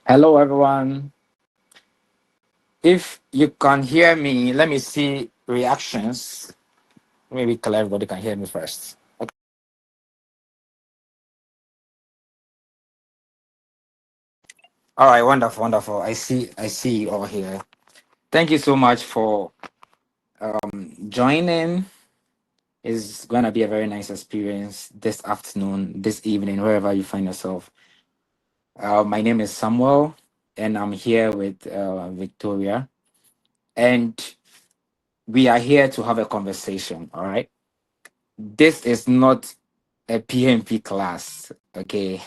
Hello, everyone. If you can hear me, let me see reactions. Maybe everybody can hear me first. Okay. All right, wonderful, wonderful. I see you all here. Thank you so much for joining. It's gonna be a very nice experience this afternoon, this evening, wherever you find yourself. My name is Samuel, and I'm here with Victoria, and we are here to have a conversation. All right. This is not a PMP class, okay?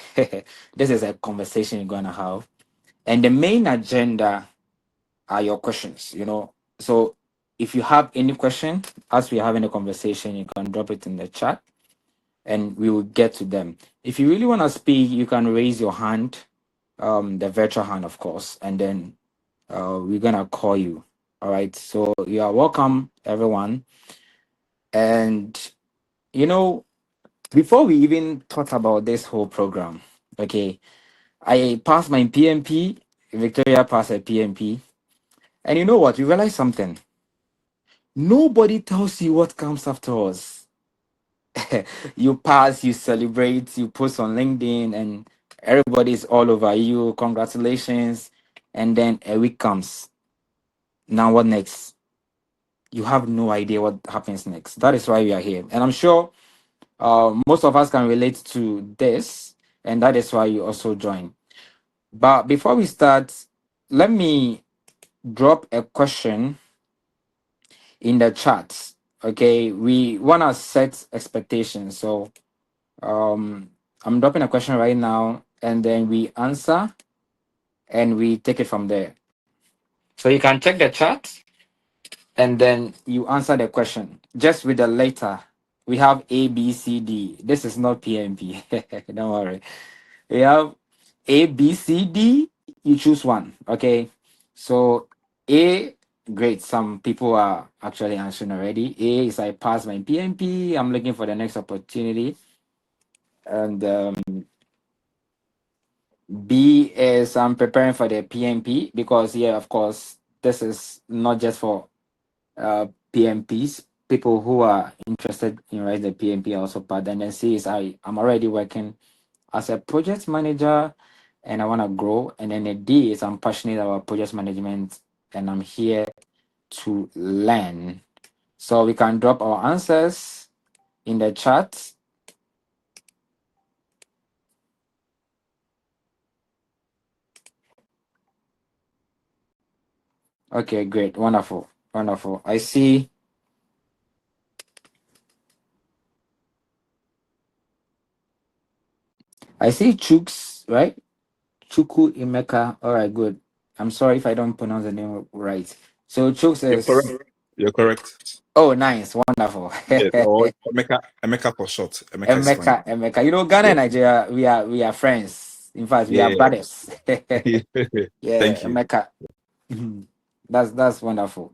This is a conversation you're gonna have, and the main agenda are your questions. So if you have any question as we're having a conversation, you can drop it in the chat, and we will get to them. If you really want to speak, you can raise your hand, the virtual hand, of course, and then we're gonna call you. All right. So you are welcome, everyone, and you know before we even thought about this whole program, okay, I passed my PMP, Victoria passed her PMP, and you know what? We realized something. Nobody tells you what comes after us. You pass, you celebrate, you post on LinkedIn, and everybody's all over you. Congratulations. And then a week comes. Now, what next? You have no idea what happens next. That is why we are here. And I'm sure most of us can relate to this, and that is why you also join. But before we start, let me drop a question in the chat. Okay, we want to set expectations. So I'm dropping a question right now, and then we answer and we take it from there. So you can check the chat and then you answer the question just with the letter. We have A, B, C, D. This is not PMP. Don't worry. We have A, B, C, D. You choose one. Okay. So A, great. Some people are actually answering already. A is I passed my PMP. I'm looking for the next opportunity. And B is I'm preparing for the PMP because, yeah, of course, this is not just for PMPs. People who are interested in writing the PMP are also part. And then C is I'm already working as a project manager and I want to grow. And then the D is I'm passionate about project management and I'm here to learn. So we can drop our answers in the chat. Okay, great. Wonderful. Wonderful. I see Chooks, right? Chuku Imeka. All right, good. I'm sorry if I don't pronounce the name right. So Chooks You're is correct. You're correct. oh nice, wonderful. Yes, or Emeka for short. Emeka is fine. Emeka. You know, Ghana Yeah. and Nigeria, we are friends. In fact, we are Yeah. brothers. Thank Yeah, you. Emeka. Mhm. That's wonderful.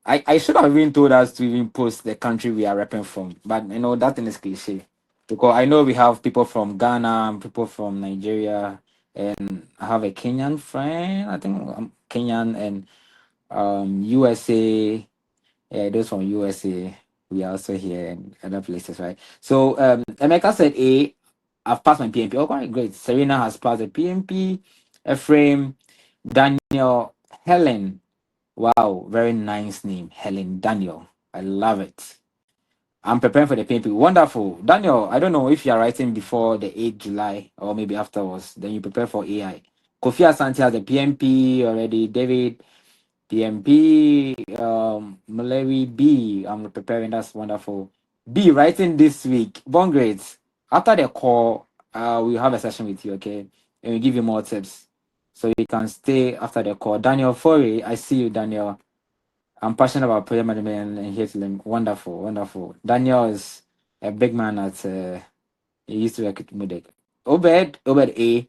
I should have even told us to even post the country we are repping from, but that thing is cliche. Because I know we have people from Ghana, and people from Nigeria, and I have a Kenyan friend. I think I'm Kenyan and USA. Yeah, those from USA. We are also here and other places, right? So Emeka said A. I've passed my PMP. Oh, quite great. Serena has passed the PMP. Ephraim, Daniel, Helen. Wow, very nice name, Helen Daniel. I love it. I'm preparing for the PMP. Wonderful. Daniel, I don't know if you are writing before the 8th July or maybe afterwards. Then you prepare for AI. Kofi Asante has the PMP already. David, PMP. Malawi B. I'm preparing. That's wonderful. B, writing this week. Born grades. After the call, we'll have a session with you, okay? And we give you more tips. So you can stay after the call. Daniel Forey, I see you, Daniel. I'm passionate about project management and here to learn. Wonderful, wonderful. Daniel is a big man at he used to work at Mudek. Obed A.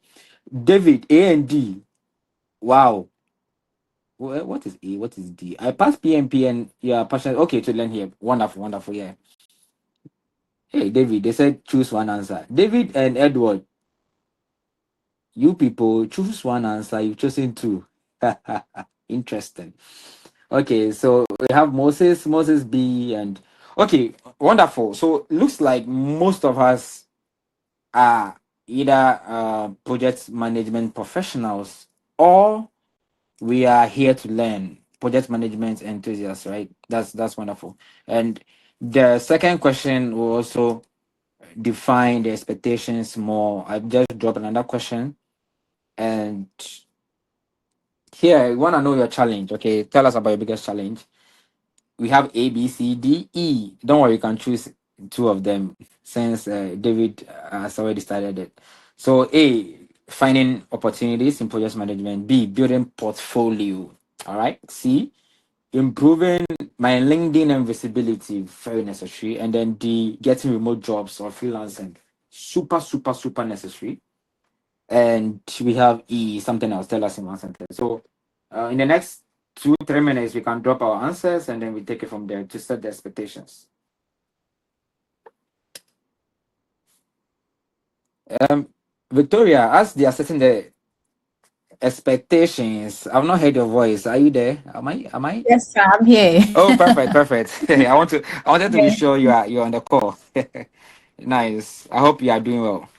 David A and D. Wow. What is A? What is D? I passed PMP and you are passionate. Okay, to learn here. Wonderful, wonderful. Yeah. Hey, David, they said choose one answer. David and Edward. You people choose one answer. You've chosen two. Interesting. Okay, so we have Moses B, and okay, wonderful. So looks like most of us are either project management professionals, or we are here to learn project management enthusiasts, right? That's wonderful. And the second question will also define the expectations more. I've just dropped another question, and here we want to know your challenge. Okay, tell us about your biggest challenge. We have A, B, C, D, E. Don't worry, you can choose two of them since David has already started it. So A, finding opportunities in project management. B, building portfolio. All right. C, improving my LinkedIn and visibility, very necessary. And then D, getting remote jobs or freelancing, super, super, super necessary. And we have E, something else. Tell us in one sentence. So in the next 2-3 minutes, we can drop our answers and then we take it from there to set the expectations. Victoria, as they are setting the expectations, I've not heard your voice. Are you there? Am I? Yes, sir, I'm here. Oh, perfect, perfect. I wanted to be Yeah. sure you're on the call. Nice. I hope you are doing well.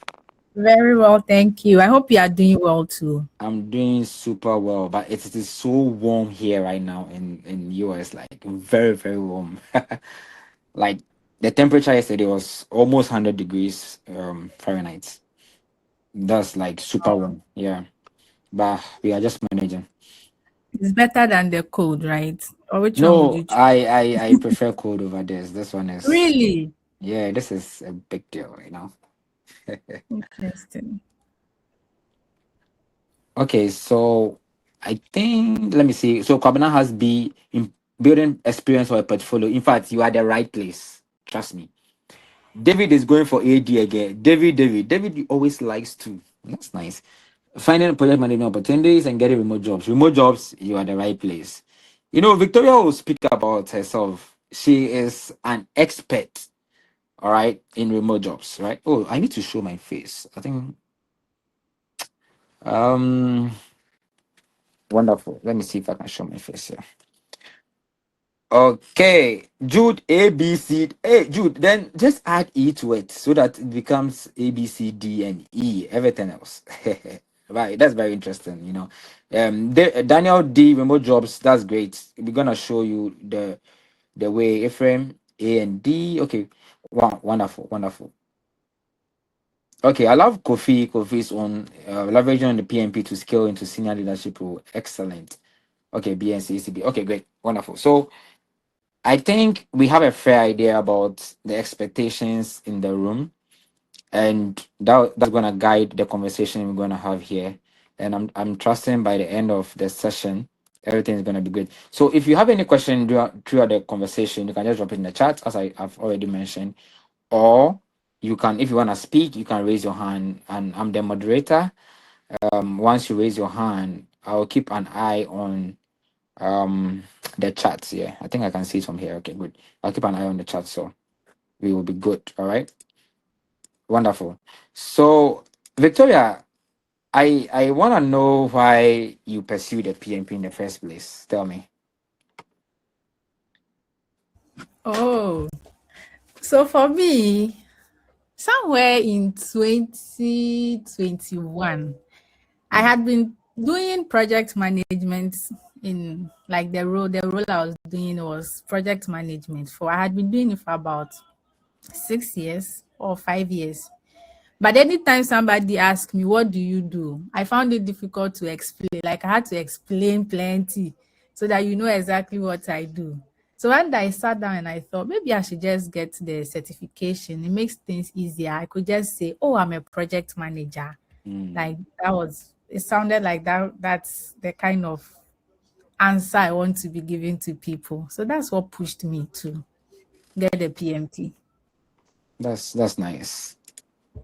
Very well, thank you. I hope you are doing well too. I'm doing super well, but it is so warm here right now in US, like very, very warm. Like the temperature yesterday was almost 100 degrees Fahrenheit. That's like super warm. Yeah. But we are just managing. It's better than the cold, right? Or which one would No, you choose? I prefer cold over this. This one is, Really yeah, this is a big deal, you know. interesting. Okay, so I think let me see. So Kwabena has B in building experience or a portfolio. In fact, you are the right place. Trust me. David is going for AD again. David always likes to. That's nice. Finding project management opportunities and getting remote jobs. Remote jobs, you are the right place. You know, Victoria will speak about herself. She is an expert, all right, in remote jobs, right? Oh, I need to show my face. I think um wonderful. Let me see if I can show my face here. Okay, Jude A B C. Hey, Jude, then just add E to it so that it becomes A B C D and E. Everything else, right? That's very interesting. You know, Daniel D remote jobs. That's great. We're gonna show you the way. Ephraim A and D. Okay, wow, wonderful, wonderful. Okay, I love Kofi's on leveraging on the PMP to scale into senior leadership role. Excellent. Okay, BNC ECB. Okay, great, wonderful. So I think we have a fair idea about the expectations in the room, and that's gonna guide the conversation we're gonna have here. And I'm trusting by the end of the session, everything is gonna be good. So if you have any question throughout the conversation, you can just drop it in the chat, as I've already mentioned, or you can, if you wanna speak, you can raise your hand, and I'm the moderator. Once you raise your hand, I'll keep an eye on the chats. Yeah, I think I can see it from here. Okay, good. I'll keep an eye on the chat, so we will be good. All right, wonderful. So Victoria, I want to know why you pursued the PMP in the first place. Tell me. Oh, so for me, somewhere in 2021, I Mm, had been doing project management in like the role I was doing was project management for I had been doing it for about 6 years or 5 years. But anytime somebody asked me, what do you do? I found it difficult to explain. Like I had to explain plenty so that you know exactly what I do. So when I sat down and I thought maybe I should just get the certification, it makes things easier. I could just say, oh, I'm a project manager. mm, Like it sounded like that's the kind of answer I want to be giving to people. So that's what pushed me to get the PMP. that's nice.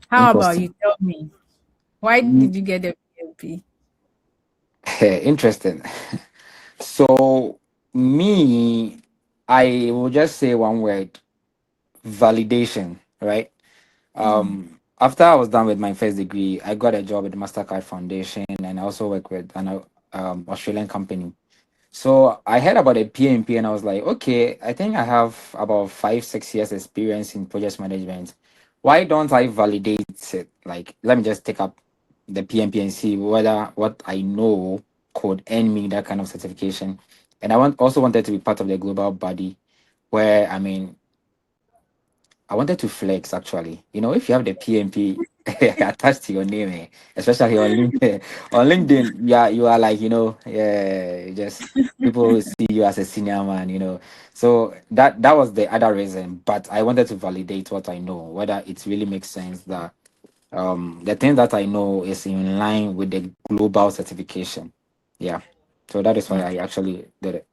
How about Interesting. you? Tell me, why Mm, did you get the PMP? Interesting. So me, I will just say one word: validation. Right. After I was done with my first degree, I got a job at the Mastercard Foundation, and I also work with an Australian company. So I heard about a PMP, and I was like, okay, I think I have about 5, 6 years experience in project management. Why don't I validate it? Like, let me just take up the PMP and see whether what I know could earn me that kind of certification. And also wanted to be part of the global body where, I mean, I wanted to flex actually. You know, if you have the PMP attached to your name, especially on LinkedIn, yeah, you are like, yeah, just people will see you as a senior man, So that was the other reason. But I wanted to validate what I know, whether it really makes sense that the thing that I know is in line with the global certification. Yeah. So that is why I actually did it.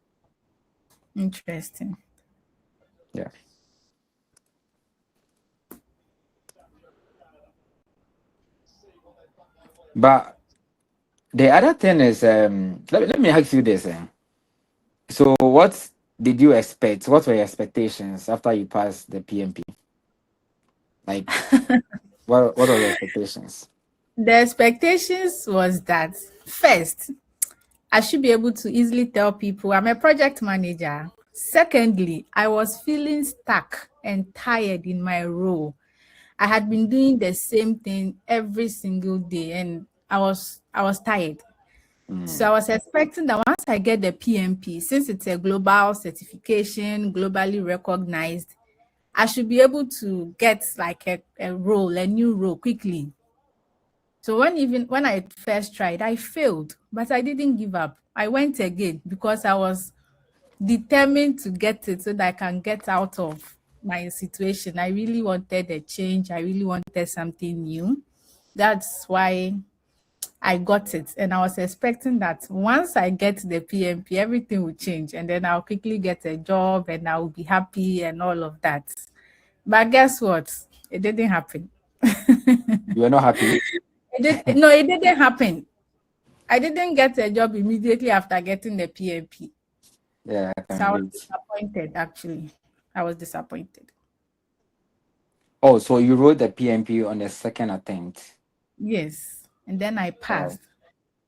Interesting. Yeah. But the other thing is, let me ask you this. So, what did you expect? What were your expectations after you passed the PMP? Like, what were your expectations? The expectations was that first, I should be able to easily tell people I'm a project manager. Secondly, I was feeling stuck and tired in my role. I had been doing the same thing every single day and I was tired. So I Mm, was expecting that once I get the PMP, since it's a global certification, globally recognized, I should be able to get like a new role quickly. So when I first tried, I failed, but I didn't give up. I went again because I was determined to get it so that I can get out of my situation. I really wanted a change. I really wanted something new. That's why I got it. And I was expecting that once I get the PMP, everything will change. And then I'll quickly get a job and I'll be happy and all of that. But guess what? It didn't happen. you were not happy? No, it didn't happen. I didn't get a job immediately after getting the PMP. Yeah, I So can I was relate. disappointed, actually. I was disappointed. Oh, so you wrote the PMP on the second attempt. Yes. And then I Wow. passed.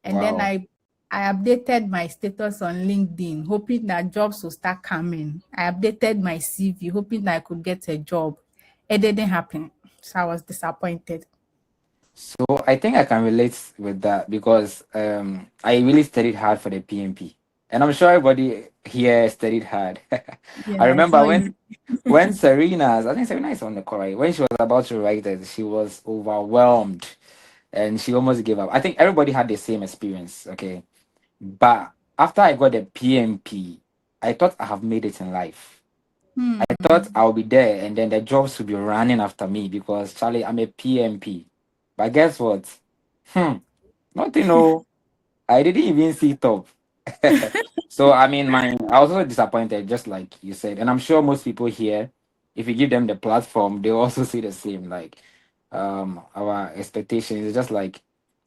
And then Wow. I updated my status on LinkedIn, hoping that jobs will start coming. I updated my CV, hoping that I could get a job. It didn't happen. So I was disappointed. So I think I can relate with that because I really studied hard for the PMP. And I'm sure everybody here studied hard. I Yeah, it's remember not when easy. I think Serena is on the call, right? When she was about to write it, she was overwhelmed and she almost gave up. I think everybody had the same experience, okay? But after I got the PMP, I thought I have made it in life. I thought I'll be there and then the jobs will be running after me because Charlie, I'm a PMP. But guess what? Hmm, nothing. No, I didn't even see top. So I mean, I was also disappointed, just like you said, and I'm sure most people here, if you give them the platform, they also see the same. Like, our expectations is just like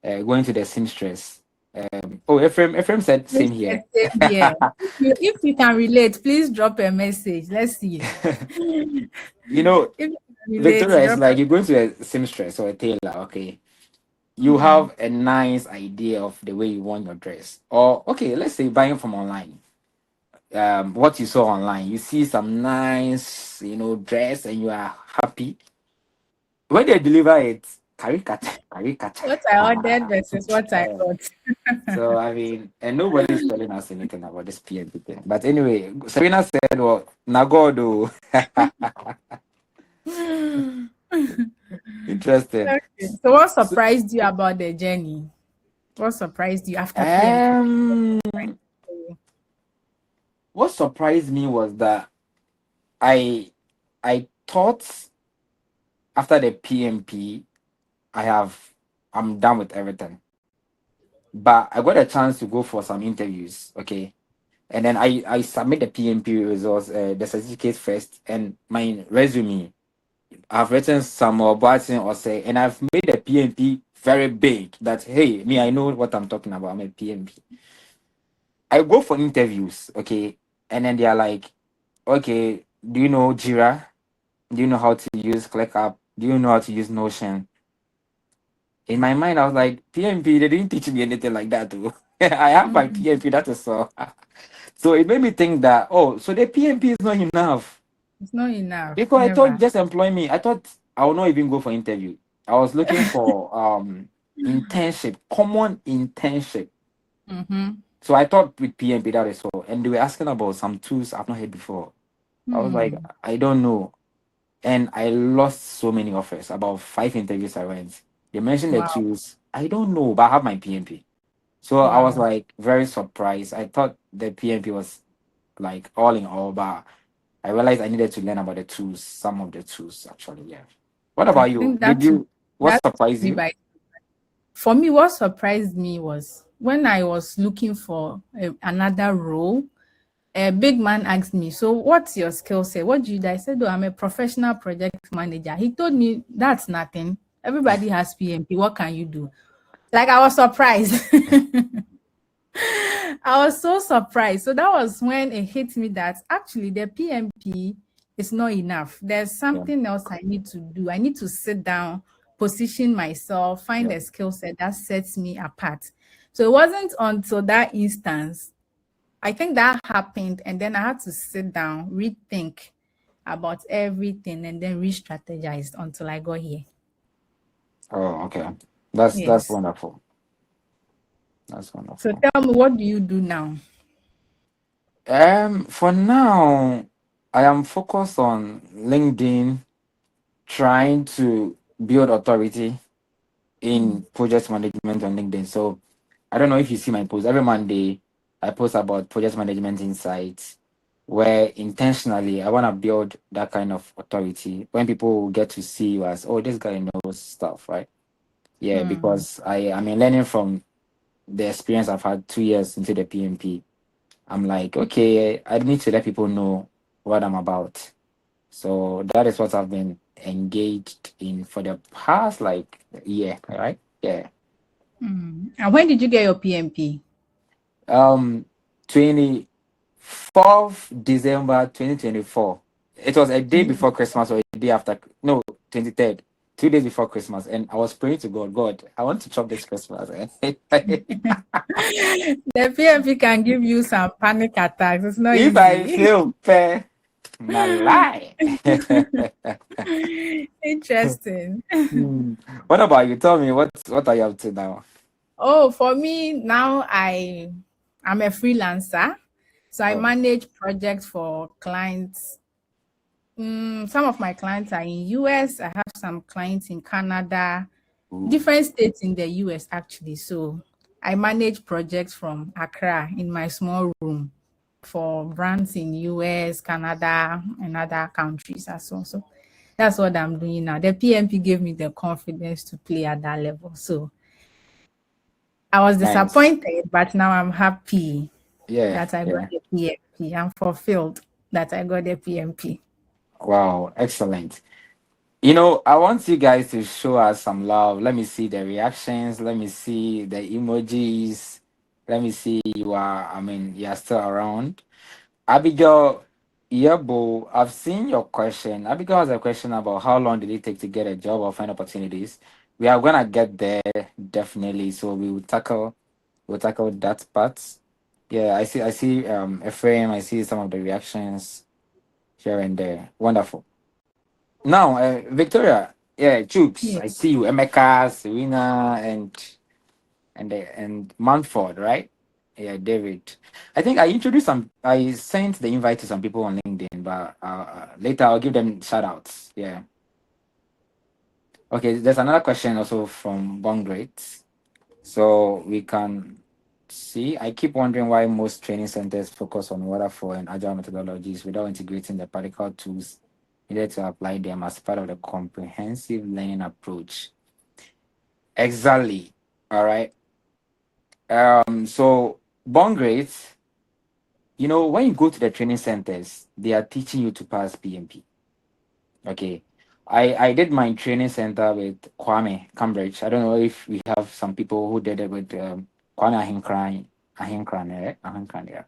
going to the seamstress. Oh, Ephraim said Please same here. get same here. If you can relate, please drop a message. Let's see. You know, If you can relate, Victoria is drop a like you're going to a seamstress or a tailor. Okay, you have a nice idea of the way you want your dress, or okay, let's say buying from online. What you saw online, you see some nice, dress, and you are happy. When they deliver it, caricature, caricature. what I ordered versus what I Uh, got. so I mean, and nobody's telling us anything about this PNP thing. But anyway, Serena said, "Well, Nagodo, interesting." Okay. So what surprised you about the journey? What surprised you after PMP? Um, what surprised me was that I I thought after the PMP, I'm done with everything. But I got a chance to go for some interviews, okay? And then I submit the PMP results, the certificate first, and my resume. I've written Samuel Boateng Osei, and I've made the PMP very big. That hey, me, I know what I'm talking about. I'm a PMP. I go for interviews, okay, and then they are like, okay, do you know Jira? Do you know how to use ClickUp? Do you know how to use Notion? In my mind, I was like, PMP, they didn't teach me anything like that, too. I have my Mm, PMP, that is all. So it made me think that, oh, so the PMP is not enough. it's not enough. Because I thought Never. just employ me. I thought I would not even go for interview. I was looking for internship, common internship. Mm-hmm. So I thought with PMP that is all. And they were asking about some tools I've not heard before. I was like, Hmm. I don't know. And I lost so many offers. About 5 interviews I went. They mentioned the Wow. tools. I don't know, but I have my PMP. So I was Wow. like very surprised. I thought the PMP was like all in all, but I realized I needed to learn about the tools, some of the tools actually. Yeah. What I about you? think Did you what that surprised me you? by for me, what surprised me was when I was looking for another role, a big man asked me, "So, what's your skill set? What do you do?" I said, "Oh, I'm a professional project manager." He told me, "That's nothing. Everybody has PMP. What can you do?" Like, I was surprised. I was so surprised. So that was when it hit me that actually the PMP is not enough. There's Yeah, something else I need to do. I need to sit down, position myself, find yeah. a skill set that sets me apart. So it wasn't until that instance, I think that happened, and then I had to sit down, rethink about everything, and then re-strategize until I got here. Oh, okay. That's Yes. wonderful. That's So wonderful. tell me, what do you do now? For now, I am focused on LinkedIn, trying to build authority Mm. in project management on LinkedIn. So I don't know if you see my post. Every Monday, I post about project management insights, where intentionally I want to build that kind of authority when people get to see you as, oh, this guy knows stuff, right? Yeah, Mm. because I mean, learning from the experience I've had 2 years into the PMP, I'm like, okay, I need to let people know what I'm about. So that is what I've been engaged in for the past like year, right? Yeah. Mm. And when did you get your PMP? 24th December 2024. It was a day before Christmas or a day after, no, 23rd, 2 days before Christmas. And I was praying to God, God, I want to chop this Christmas. The PMP can give you some panic attacks. It's not If I easy. feel fair, na lie. Interesting. Hmm. What about you? Tell me what are you up to now? Oh, for me now, I'm a freelancer, so I Oh, manage projects for clients. Some of my clients are in US. I have some clients in Canada, ooh, different states in the US actually. So I manage projects from Accra in my small room for brands in US, Canada, and other countries as well. So that's what I'm doing now. The PMP gave me the confidence to play at that level. So I was nice. disappointed, but now I'm happy Yeah, that I got yeah. the PMP. I'm fulfilled that I got the PMP. Wow, excellent. You know, I want you guys to show us some love. Let me see the reactions. Let me see the emojis. Let me see I mean, you are still around. Abigail Yebo, I've seen your question. Abigail has a question about how long did it take to get a job or find opportunities. We are gonna get there definitely. So we'll tackle that part. Yeah, I see a frame, I see some of the reactions here and there. Wonderful. Now, Victoria, yeah, Chooks, Yeah. I see you, Emeka, Serena, and Manford, right? Yeah, David. I think I introduced some. I sent the invite to some people on LinkedIn, but later I'll give them shout outs. Yeah. Okay. There's another question also from Bongreat. So we can see. I keep wondering why most training centers focus on waterfall and agile methodologies without integrating the practical tools needed to apply them as part of the comprehensive learning approach. Exactly. All right. So Bongreat. When you go to the training centers, they are teaching you to pass PMP. Okay. I did my training center with Kwame Cambridge. I don't know if we have some people who did it with Kwame Ahinkran, Ahinkran, yeah.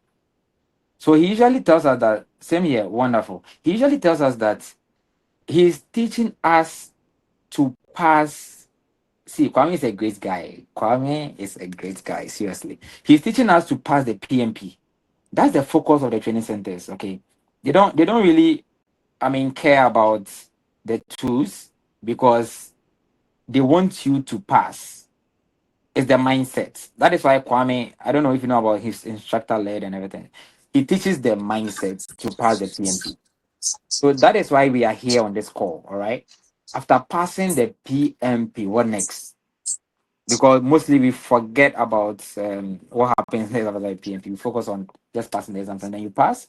So he usually tells us that, same here, wonderful. He usually tells us that he's teaching us to pass see, Kwame is a great guy. Kwame is a great guy. Seriously, he's teaching us to pass the PMP. That's the focus of the training centers. Okay, they don't really, I mean, care about the tools because they want you to pass. It's the mindset. That is why Kwame, I don't know if you know about his instructor led and everything. He teaches the mindset to pass the PMP. So that is why we are here on this call. All right. After passing the PMP, what next? Because mostly we forget about what happens next after the PMP. We focus on just passing the exams and then you pass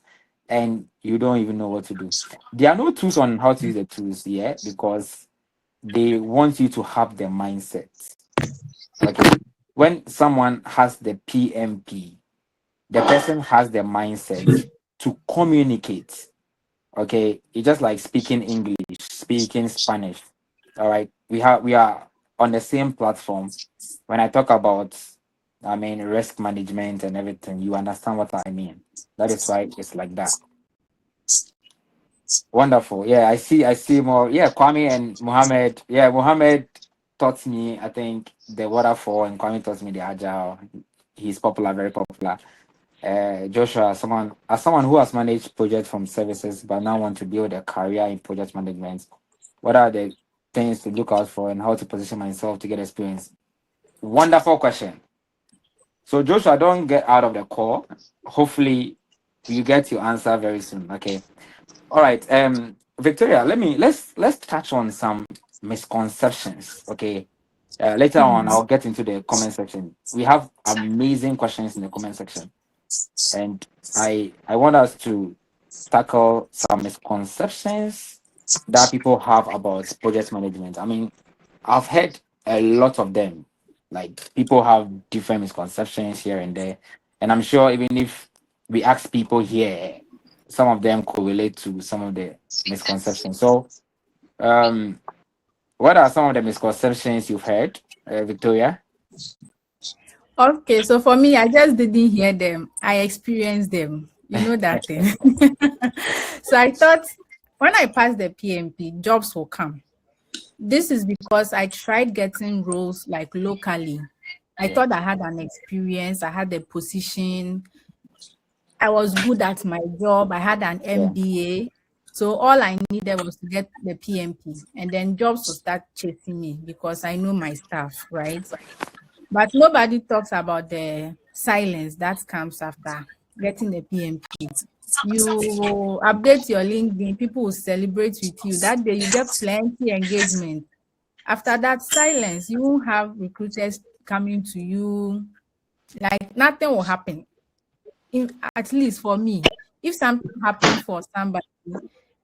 and you don't even know what to do. There are no tools on how to use the tools yet because they want you to have the mindset. Okay. When someone has the PMP, the person has the mindset to communicate. Okay. It's just like speaking English, speaking Spanish. All right. We are on the same platform. When I talk about, I mean, risk management and everything, you understand what I mean. That is why it's like that. Wonderful. Yeah, I see more. Yeah, Kwame and Mohammed. Yeah, Mohammed taught me, I think, the waterfall, and Kwame taught me the agile. He's popular, very popular. Joshua, someone who has managed projects from services but now want to build a career in project management. What are the things to look out for and how to position myself to get experience? Wonderful question. So Joshua, don't get out of the call. Hopefully, you get your answer very soon. Okay. All right. Victoria, let's touch on some misconceptions. Okay. Later on, I'll get into the comment section. We have amazing questions in the comment section, and I want us to tackle some misconceptions that people have about project management. I mean, I've heard a lot of them. Like people have different misconceptions here and there, and I'm sure even if we ask people here, some of them correlate to some of the misconceptions. So, um, what are some of the misconceptions you've heard, Victoria? Okay, so for me, I just didn't hear them. I experienced them. You know that thing. So I thought when I passed the PMP, jobs will come. This is because I tried getting roles like locally. I Yeah, thought I had an experience, I had the position, I was good at my job, I had an yeah. MBA. So all I needed was to get the PMP, and then jobs will start chasing me because I know my stuff, right? But nobody talks about the silence that comes after getting the PMP. You update your LinkedIn, people will celebrate with you. That day you get plenty engagement. After that silence, you won't have recruiters coming to you. Like nothing will happen. At least for me, if something happened for somebody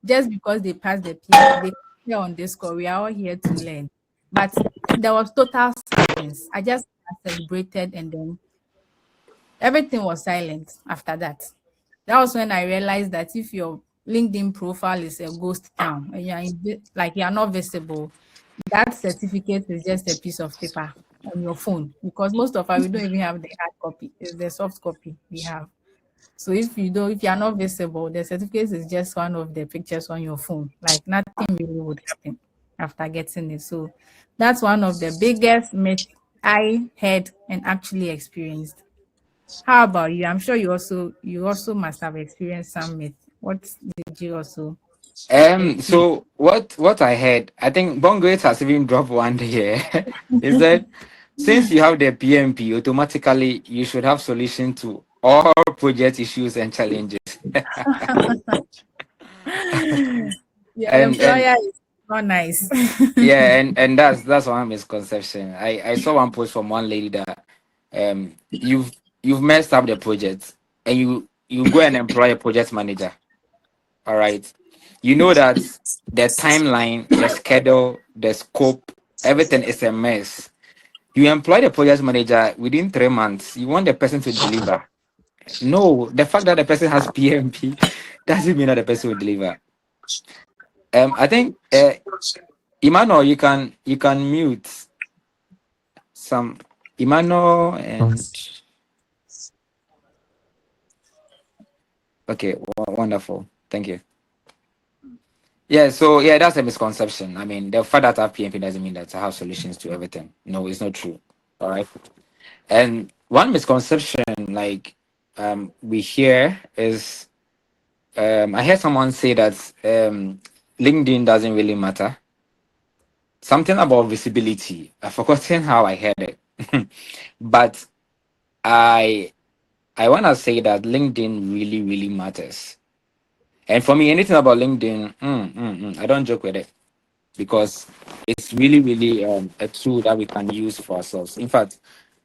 just because they passed the PMP, they here on this call, we are all here to learn. But there was total silence. I just celebrated and then everything was silent after that. That was when I realized that if your LinkedIn profile is a ghost town and like you're not visible, that certificate is just a piece of paper on your phone because most of us we don't even have the hard copy, it's the soft copy we have. So if you're not visible, the certificate is just one of the pictures on your phone. Like nothing really would happen after getting it. So that's one of the biggest myth I heard and actually experienced. How about you? I'm sure you also must have experienced some myth. What did you also experience? So what I heard, I think Bongwait has even dropped one here. Is that since you have the PMP, automatically you should have solution to all project issues and challenges. Your And employer is not nice. yeah, and that's one misconception. I saw one post from one lady that you've messed up the project and you go and employ a project manager. All right. You know that the timeline, the schedule, the scope, everything is a mess. You employ the project manager within 3 months. You want the person to deliver. No, the fact that the person has PMP doesn't mean that the person will deliver. I think Emmanuel, you can mute some Emmanuel and okay, wonderful. Thank you. Yeah, so yeah, that's a misconception. I mean, the fact that I have PMP doesn't mean that I have solutions to everything. No, it's not true. All right. And one misconception, like we hear is I heard someone say that LinkedIn doesn't really matter. Something about visibility. I've forgotten how I heard it. But I I wanna say that LinkedIn really, really matters. And for me, anything about LinkedIn, I don't joke with it because it's really, really a tool that we can use for ourselves. In fact,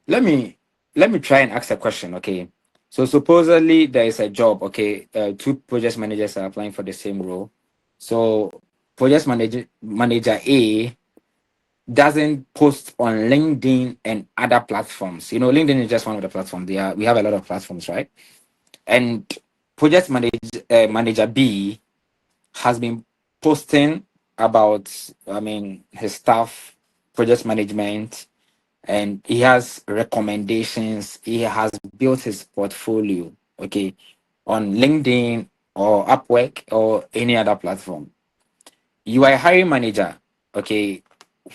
let me let me try and ask a question. Okay, so supposedly there is a job. Okay, two project managers are applying for the same role. So manager A doesn't post on LinkedIn and other platforms. You know, LinkedIn is just one of the platforms. We have a lot of platforms, right? And manager B has been posting about, I mean, his staff, project management, and he has recommendations. He has built his portfolio, okay, on LinkedIn or Upwork or any other platform. You are a hiring manager, okay.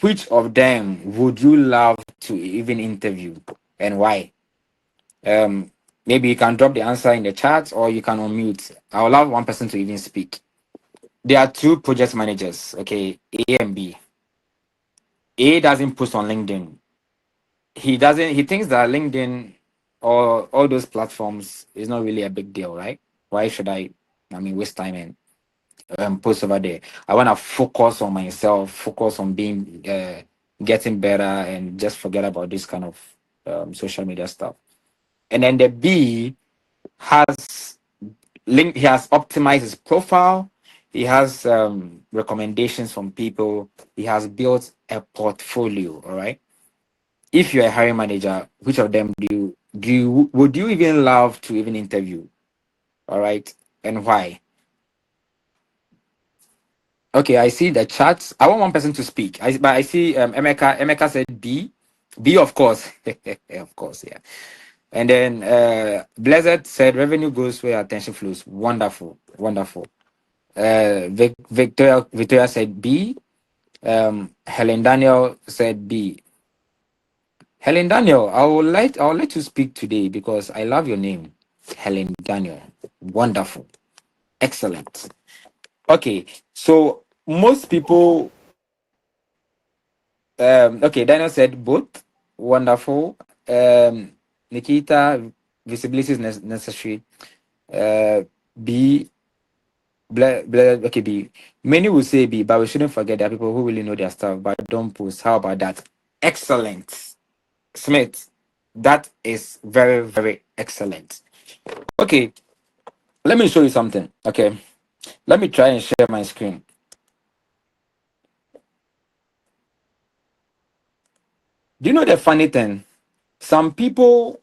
Which of them would you love to even interview and why? Um, Maybe you can drop the answer in the chat or you can unmute. I will allow one person to even speak. There are two project managers, okay, A and B. A doesn't post on LinkedIn. He thinks that LinkedIn or all those platforms is not really a big deal, right? Why should I mean waste time and post over there? I want to focus on myself, focus on being getting better and just forget about this kind of social media stuff. And then the B has he has optimized his profile. He has recommendations from people. He has built a portfolio. All right. If you're a hiring manager, which of them would you even love to even interview? All right, and why? Okay, I see the chats. I want one person to speak. But I see Emeka. Emeka said B. B, of course. Of course, yeah. And then Blessed said revenue goes where attention flows. Wonderful, wonderful. Victoria said B. Helen Daniel said B. Helen Daniel, I would like to speak today because I love your name, Helen Daniel. Wonderful, excellent. Okay, so most people, okay, Daniel said both. Wonderful. Nikita, visibility is necessary. B, okay, B. Many will say B, but we shouldn't forget there are people who really know their stuff but don't post. How about that? Excellent. Smith, that is very, very excellent. Okay, let me show you something. Okay, let me try and share my screen. Do you know the funny thing? Some people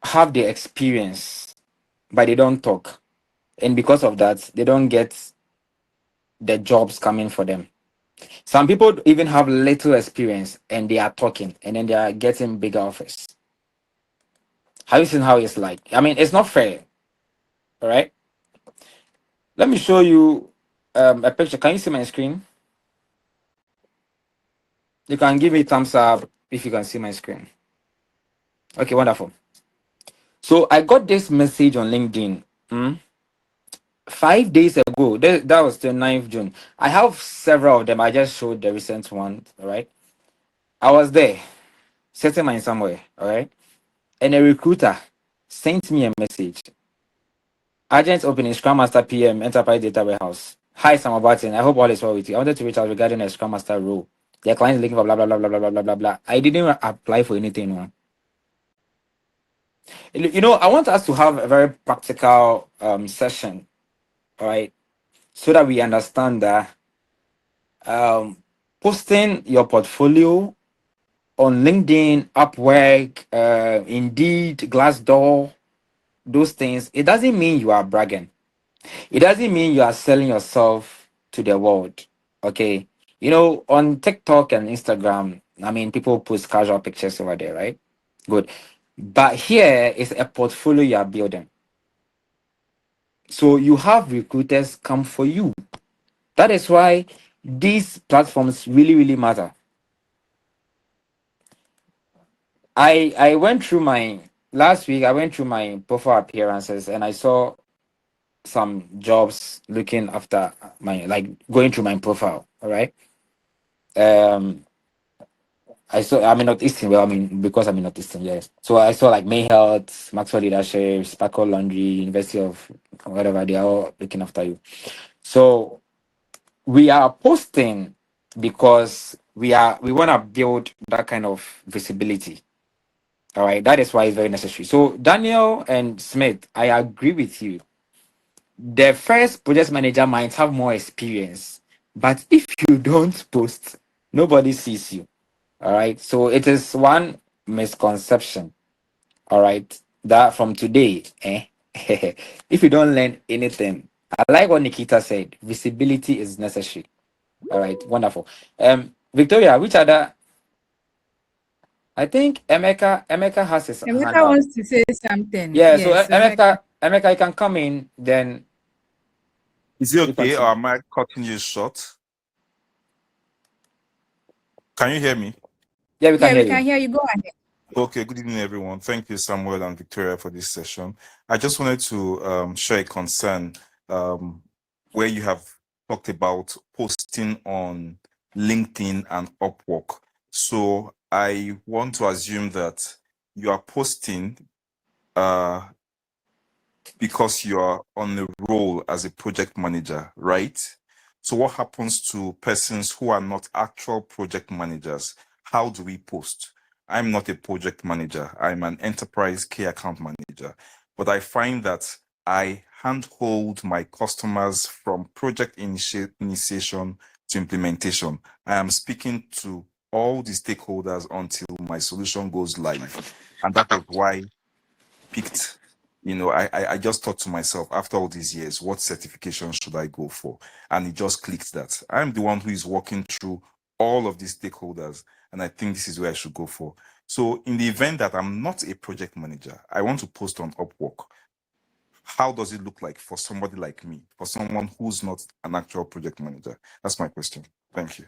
have the experience, but they don't talk. And because of that, they don't get the jobs coming for them. Some people even have little experience and they are talking and then they are getting bigger offers. Have you seen how it's like? I mean, it's not fair. All right. Let me show you a picture. Can you see my screen? You can give me thumbs up if you can see my screen. Okay, wonderful. So I got this message on LinkedIn 5 days ago. That was the 9th June. I have several of them. I just showed the recent one. All right. I was there, setting mine somewhere. All right. And a recruiter sent me a message. Agent opening Scrum Master PM Enterprise Data Warehouse. Hi, Samuel Boateng. I hope all is well with you. I wanted to reach out regarding a Scrum Master role. Their client is looking for blah blah blah blah blah blah blah blah blah. I didn't apply for anything. No. You know, I want us to have a very practical session, all right, so that we understand that posting your portfolio on LinkedIn, Upwork, Indeed, Glassdoor, those things, it doesn't mean you are bragging. It doesn't mean you are selling yourself to the world. Okay. You know, on TikTok and Instagram, I mean, people post casual pictures over there, right? Good. But here is a portfolio you are building. So you have recruiters come for you. That is why these platforms really, really matter. I went through my last week, I went through my profile appearances and I saw some jobs looking after my, like, going through my profile. All right. I saw I'm in Northeastern. Well, I mean, because I'm in Northeastern, yes. So I saw like May Health, Maxwell Leadership, Sparkle Laundry, University of whatever, they are all looking after you. So we are posting because we want to build that kind of visibility. All right, that is why it's very necessary. So Daniel and Smith, I agree with you. The first project manager might have more experience, but if you don't post, nobody sees you. All right, so it is one misconception. All right, that from today, if you don't learn anything, I like what Nikita said. Visibility is necessary. All right, wonderful. Victoria, which other? I think Emeka has his hand Emeka up. wants to say something. Yeah, so Yes, Emeka, you can come in. Then Is it you okay, or continue. am I cutting you short? Can you hear me? Yeah, we can yeah, hear we can you. hear you. Go ahead. Okay, good evening, everyone. Thank you, Samuel and Victoria, for this session. I just wanted to share a concern where you have talked about posting on LinkedIn and Upwork. So I want to assume that you are posting because you are on the role as a project manager, right? So what happens to persons who are not actual project managers? How do we post? I'm not a project manager. I'm an enterprise key account manager. But I find that I handhold my customers from project initiation to implementation. I am speaking to all the stakeholders until my solution goes live. And that was why picked, I just thought to myself, after all these years, what certification should I go for? And it just clicked that I'm the one who is working through all of these stakeholders, and I think this is where I should go for. So in the event that I'm not a project manager, I want to post on Upwork. How does it look like for somebody like me, for someone who's not an actual project manager? That's my question. Thank you.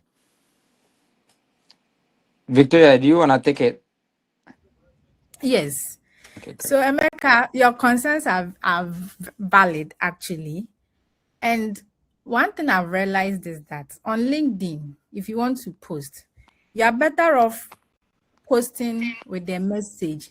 Victoria, do you want to take it? Yes. Okay, great. So Emeka, your concerns are valid actually. And one thing I've realized is that on LinkedIn, if you want to post, you're better off posting with their message.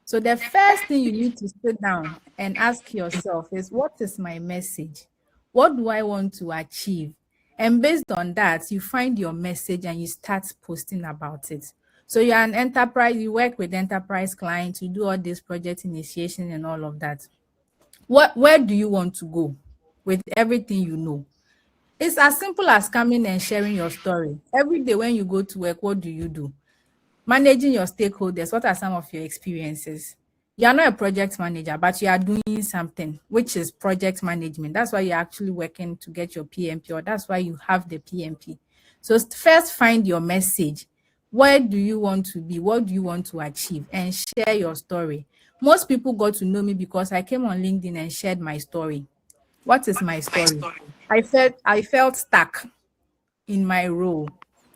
So the first thing you need to sit down and ask yourself is, what is my message? What do I want to achieve? And based on that, you find your message and you start posting about it. So you're an enterprise, you work with enterprise clients, you do all this project initiation and all of that. Where do you want to go with everything you know? It's as simple as coming and sharing your story. Every day when you go to work, what do? Managing your stakeholders, what are some of your experiences? You are not a project manager, but you are doing something, which is project management. That's why you're actually working to get your PMP, or that's why you have the PMP. So first find your message. Where do you want to be? What do you want to achieve? And share your story. Most people got to know me because I came on LinkedIn and shared my story. What is my story? I felt stuck in my role.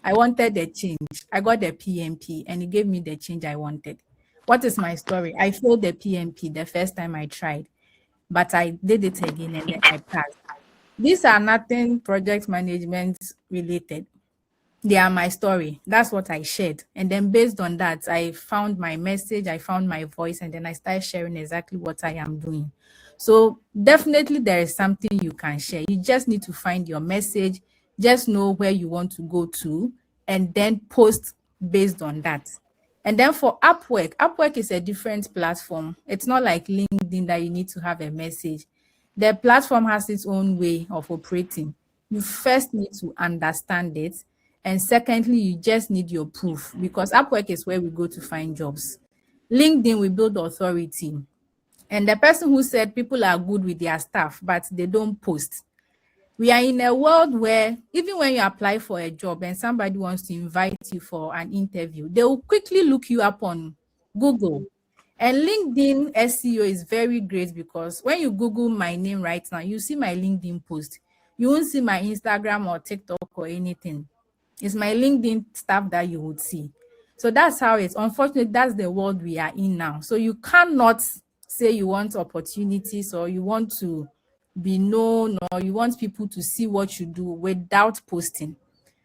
I wanted a change. I got the PMP and it gave me the change I wanted. What is my story? I failed the PMP the first time I tried, but I did it again and then I passed. These are nothing project management related. They are my story. That's what I shared. And then based on that, I found my message, I found my voice, and then I started sharing exactly what I am doing. So definitely there is something you can share. You just need to find your message, just know where you want to go to, and then post based on that. And then for Upwork is a different platform. It's not like LinkedIn that you need to have a message. The platform has its own way of operating. You first need to understand it. And secondly, you just need your proof, because Upwork is where we go to find jobs. LinkedIn, we build authority. And the person who said people are good with their stuff, but they don't post. We are in a world where even when you apply for a job and somebody wants to invite you for an interview, they will quickly look you up on Google. And LinkedIn SEO is very great because when you Google my name right now, you see my LinkedIn post. You won't see my Instagram or TikTok or anything. It's my LinkedIn stuff that you would see. So that's how it's. Unfortunately, that's the world we are in now. So you cannot say you want opportunities or you want to be known or you want people to see what you do without posting.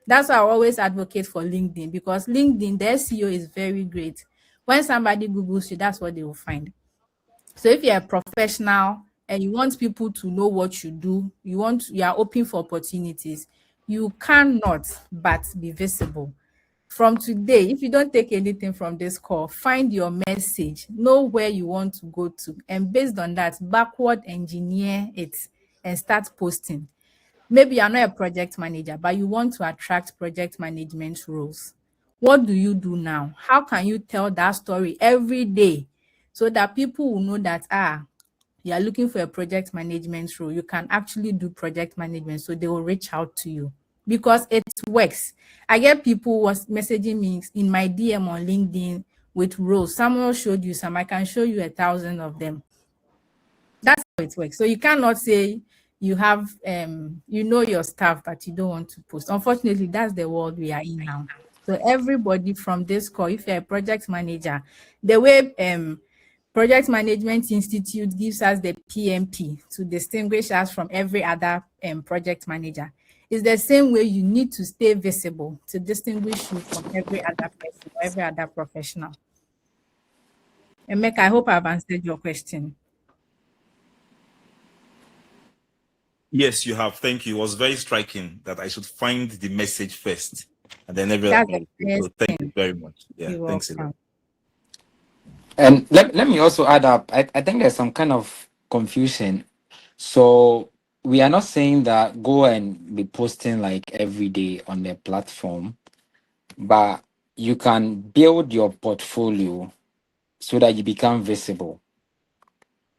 That's why I always advocate for LinkedIn, because LinkedIn, the SEO is very great. When somebody Googles you, that's what they will find. So if you're a professional and you want people to know what you do, you are open for opportunities, you cannot but be visible. From today, if you don't take anything from this call, find your message, know where you want to go to, and based on that, backward engineer it and start posting. Maybe you're not a project manager, but you want to attract project management roles. What do you do now? How can you tell that story every day so that people will know that, you are looking for a project management role? You can actually do project management, so they will reach out to you because it works. I get people was messaging me in my DM on LinkedIn with roles. Someone showed you some, I can show you 1,000 of them. That's how it works. So you cannot say you have you know your stuff but you don't want to post. Unfortunately, that's the world we are in now. So everybody from this call, if you're a project manager, the way Project Management Institute gives us the PMP to distinguish us from every other project manager, is the same way you need to stay visible to distinguish you from every other person or every other professional. Emeka, I hope I've answered your question. Yes, you have. Thank you. It was very striking that I should find the message first and then every That's other. the first So thank you thing. very much. Yeah, You're thanks a lot. welcome. And let me also add up. I think there's some kind of confusion. So we are not saying that go and be posting like every day on the platform, but you can build your portfolio so that you become visible.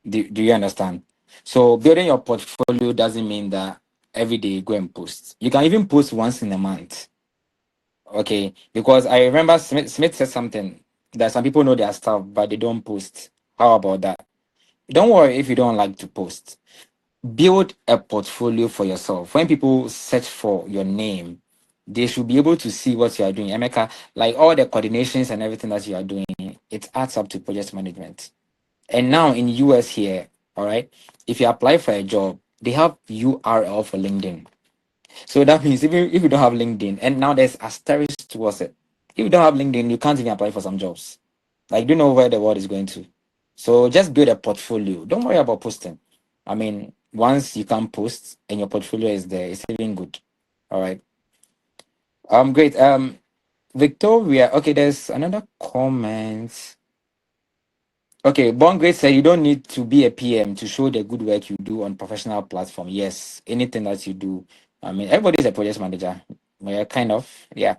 Do you understand? So building your portfolio doesn't mean that every day you go and post. You can even post once in a month. Okay. Because I remember Smith said something that some people know their stuff, but they don't post. How about that? Don't worry if you don't like to post. Build a portfolio for yourself. When people search for your name, they should be able to see what you are doing. Emeka, like all the coordinations and everything that you are doing, it adds up to project management. And now in US here, all right, if you apply for a job, they have URL for LinkedIn. So that means even if you don't have LinkedIn, and now there's asterisk towards it. If you don't have LinkedIn, you can't even apply for some jobs. Like, do you know where the world is going to? So just build a portfolio. Don't worry about posting. I mean, once you can post and your portfolio is there, it's even good. All right. Great. Victoria. Okay, there's another comment. Okay, Born Great said you don't need to be a PM to show the good work you do on professional platform. Yes, anything that you do. I mean, everybody's a project manager. Yeah, kind of. Yeah.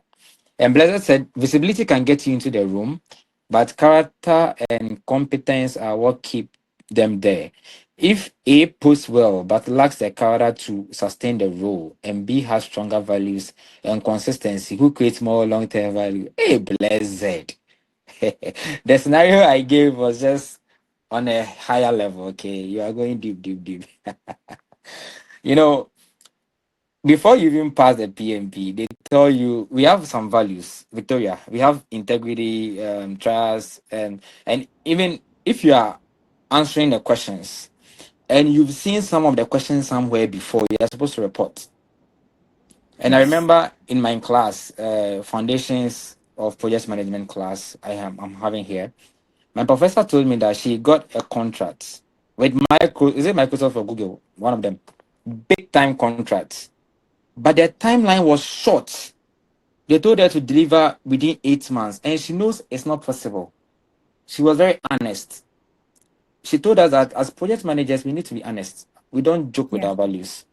And Blessed said visibility can get you into the room, but character and competence are what keep them there. If A posts well but lacks the character to sustain the role, and B has stronger values and consistency, who creates more long-term value? Hey, Blessed. The scenario I gave was just on a higher level. Okay, you are going deep, deep, deep. You know, before you even pass the PMP, they tell you we have some values, Victoria. We have integrity, trust, and even if you are answering the questions and you've seen some of the questions somewhere before, you are supposed to report. And I Yes. remember in my class, foundations of project management class, I'm having here. My professor told me that she got a contract with is it Microsoft or Google? One of them, big time contracts, but the timeline was short. They told her to deliver within 8 months, and she knows it's not possible. She was very honest. She told us that as project managers, we need to be honest. We don't joke with Yeah. our values.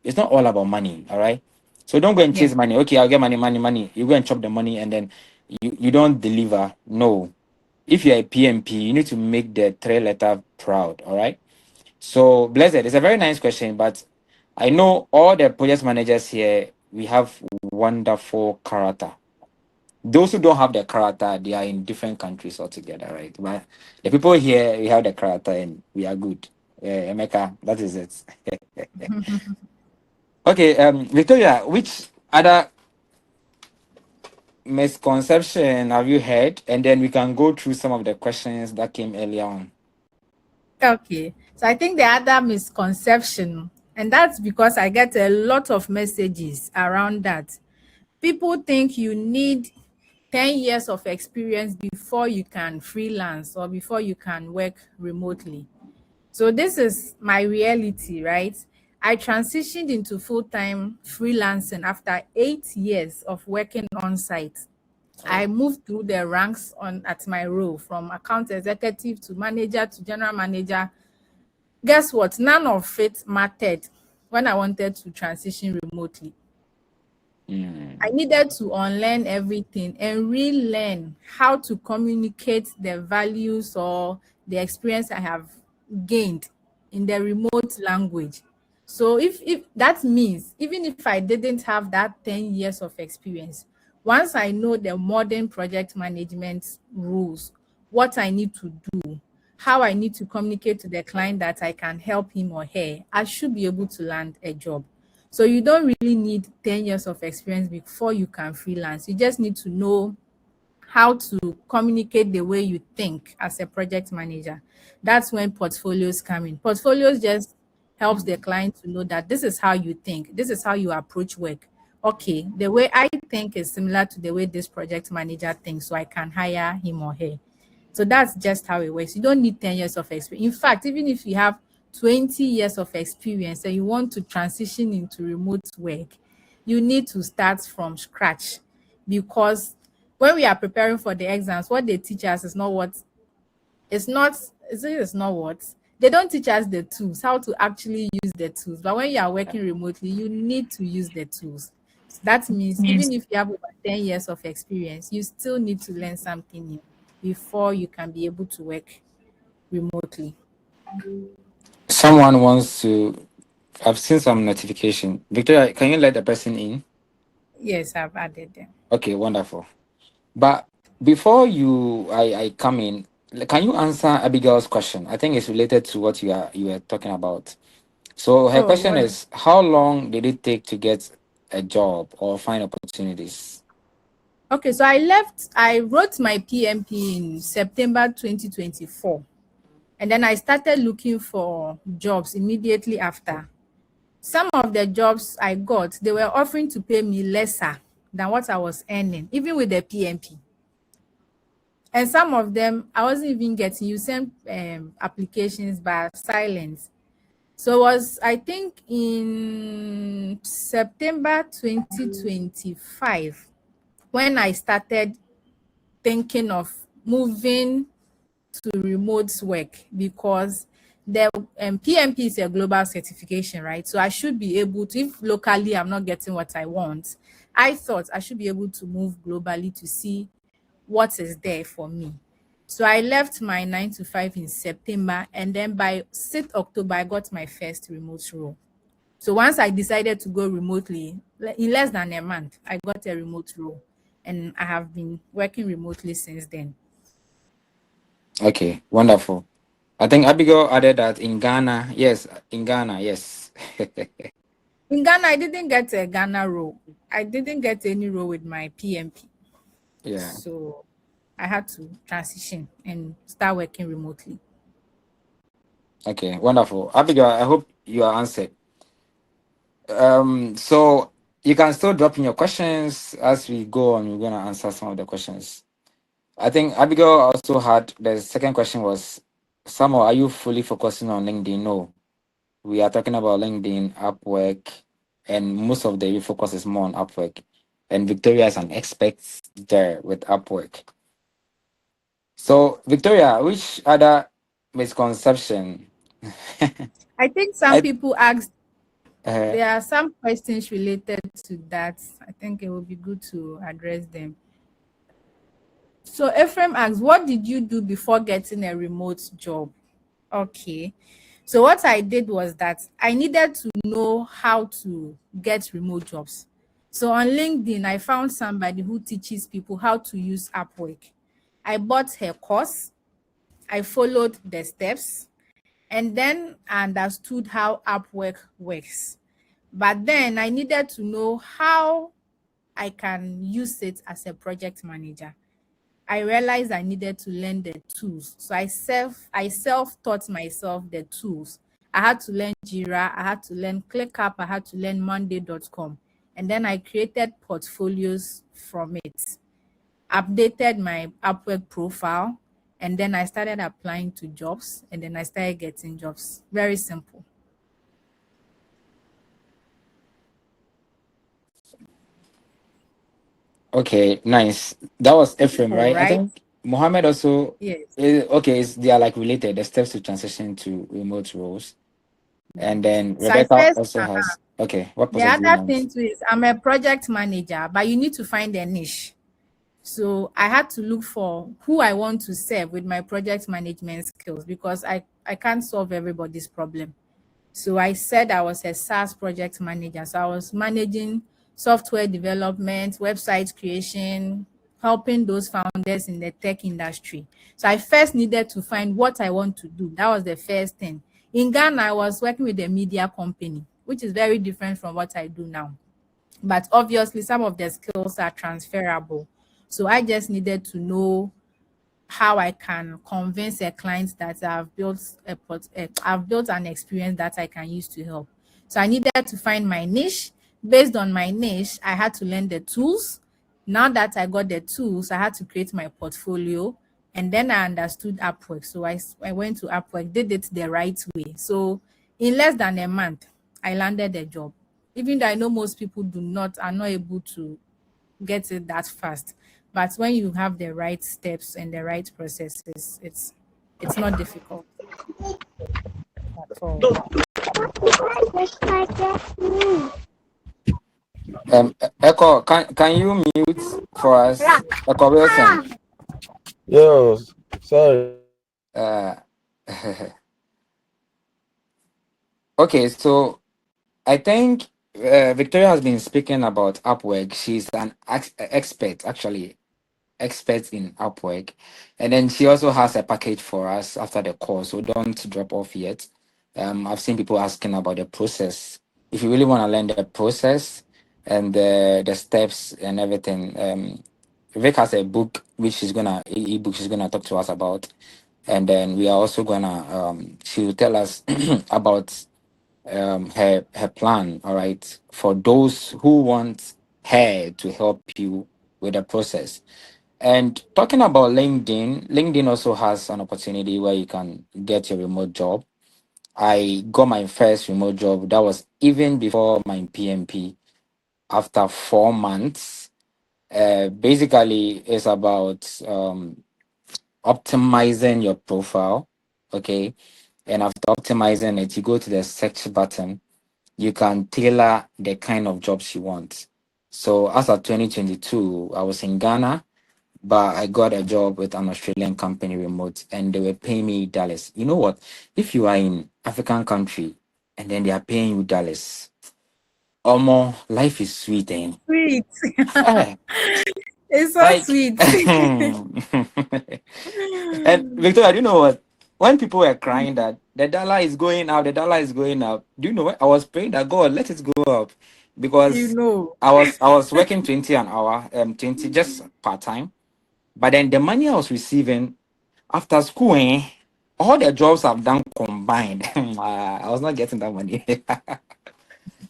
It's not all about money, all right? So don't go and Yeah. chase money. Okay, I'll get money, money, money. You go and chop the money, and then you don't deliver. No. If you're a PMP, you need to make the three-letter proud, all right? So, Blessed, it's a very nice question, but I know all the project managers here, we have wonderful character. Those who don't have the character, they are in different countries altogether, right? But the people here, we have the character and we are good. Emeka, that is it. Okay, Victoria, which other misconception have you heard? And then we can go through some of the questions that came earlier on. Okay. So I think the other misconception, and that's because I get a lot of messages around that. People think you need 10 years of experience before you can freelance or before you can work remotely. So this is my reality, right? I transitioned into full-time freelancing after 8 years of working on site. I moved through the ranks on at my role from account executive to manager to general manager. Guess what? None of it mattered when I wanted to transition remotely. I needed to unlearn everything and relearn how to communicate the values or the experience I have gained in the remote language. So if that means even if I didn't have that 10 years of experience, once I know the modern project management rules, what I need to do, how I need to communicate to the client that I can help him or her, I should be able to land a job. So you don't really need 10 years of experience before you can freelance. You just need to know how to communicate the way you think as a project manager. That's when portfolios come in. Portfolios just helps the client to know that this is how you think, this is how you approach work. Okay, the way I think is similar to the way this project manager thinks, so I can hire him or her. So that's just how it works. You don't need 10 years of experience. In fact, even if you have 20 years of experience and you want to transition into remote work, you need to start from scratch, because when we are preparing for the exams, what they teach us is not what it's not it's not what they don't teach us the tools, how to actually use the tools. But when you are working remotely, you need to use the tools. So that means even if you have over 10 years of experience, you still need to learn something new before you can be able to work remotely. Someone wants to. I've seen some notification. Victoria, can you let the person in? Yes, I've added them. Okay, wonderful. But before I come in, can you answer Abigail's question? I think it's related to what you were talking about. So her Oh, question what? is, how long did it take to get a job or find opportunities? Okay, so I wrote my PMP in September 2024. And then I started looking for jobs immediately after. Some of the jobs I got, they were offering to pay me lesser than what I was earning, even with the PMP. And some of them, I wasn't even getting. You send applications by silence. So it was, I think, in September 2025 when I started thinking of moving to remote work, because the PMP is a global certification, right? So I should be able to, if locally I'm not getting what I want, I thought I should be able to move globally to see what is there for me. So I left my 9 to 5 in September, and then by 6th October, I got my first remote role. So once I decided to go remotely, in less than a month, I got a remote role, and I have been working remotely since then. Okay, wonderful. I think Abigail added that in Ghana, yes, in Ghana, yes. In Ghana, I didn't get a Ghana role. I didn't get any role with my PMP. Yeah. So I had to transition and start working remotely. Okay, wonderful. Abigail, I hope you are answered. So you can still drop in your questions as we go on. We're gonna answer some of the questions. I think Abigail also had the second question was, Samuel, are you fully focusing on LinkedIn? No, we are talking about LinkedIn, Upwork, and most of the focus is more on Upwork. And Victoria is an expert there with Upwork. So Victoria, which other misconception? I think some I people ask, uh, there are some questions related to that. I think it would be good to address them. So Ephraim asks, what did you do before getting a remote job? Okay. So what I did was that I needed to know how to get remote jobs. So on LinkedIn, I found somebody who teaches people how to use Upwork. I bought her course, I followed the steps, and then I understood how Upwork works. But then I needed to know how I can use it as a project manager. I realized I needed to learn the tools. So I self taught myself the tools. I had to learn Jira, I had to learn ClickUp, I had to learn Monday.com. And then I created portfolios from it, updated my Upwork profile, and then I started applying to jobs, and then I started getting jobs. Very simple. Okay, nice. That was Ephraim, All right? I right. think Mohammed also. Yes. Okay, they are like related. The steps to transition to remote roles, and Yes. then So I Rebecca first also has. Okay, what the process do you other want? thing too is I'm a project manager, but you need to find a niche. So I had to look for who I want to serve with my project management skills, because I can't solve everybody's problem. So I said I was a SaaS project manager. So I was managing software development, website creation, helping those founders in the tech industry. So I first needed to find what I want to do. That was the first thing. In Ghana, I was working with a media company, which is very different from what I do now. But obviously, some of the skills are transferable. So I just needed to know how I can convince a client that I've built an experience that I can use to help. So I needed to find my niche. Based on my niche, I had to learn the tools. Now that I got the tools, I had to create my portfolio, and then I understood Upwork. So I went to Upwork, did it the right way. So in less than a month, I landed the job. Even though I know most people are not able to get it that fast. But when you have the right steps and the right processes, it's not difficult at all. Echo, can you mute for us? Echo Wilson. Yo, sorry. Uh, okay, so I think Victoria has been speaking about Upwork. She's an expert, actually, expert in Upwork. And then she also has a package for us after the call, so don't drop off yet. I've seen people asking about the process. If you really want to learn the process and the steps and everything, Vic has a book which she's gonna ebook she's gonna talk to us about, and then we are also gonna she will tell us about her plan, all right, for those who want her to help you with the process. And talking about LinkedIn also has an opportunity where you can get your remote job. I got my first remote job. That was even before my PMP. After 4 months, basically, it's about optimizing your profile. Okay, and after optimizing it, you go to the search button. You can tailor the kind of jobs you want. So, as of 2022, I was in Ghana, but I got a job with an Australian company remote, and they were paying me dollars. You know what? If you are in African country and then they are paying you dollars, almost life is sweet, eh? Sweet. Eh, It's so like, sweet. and Victoria, do you know what? When people were crying that the dollar is going up, the dollar is going up, do you know what? I was praying that God let it go up, You because know. I was working 20 an hour, 20 just part time. But then the money I was receiving after school, all the jobs I've done combined, I was not getting that money.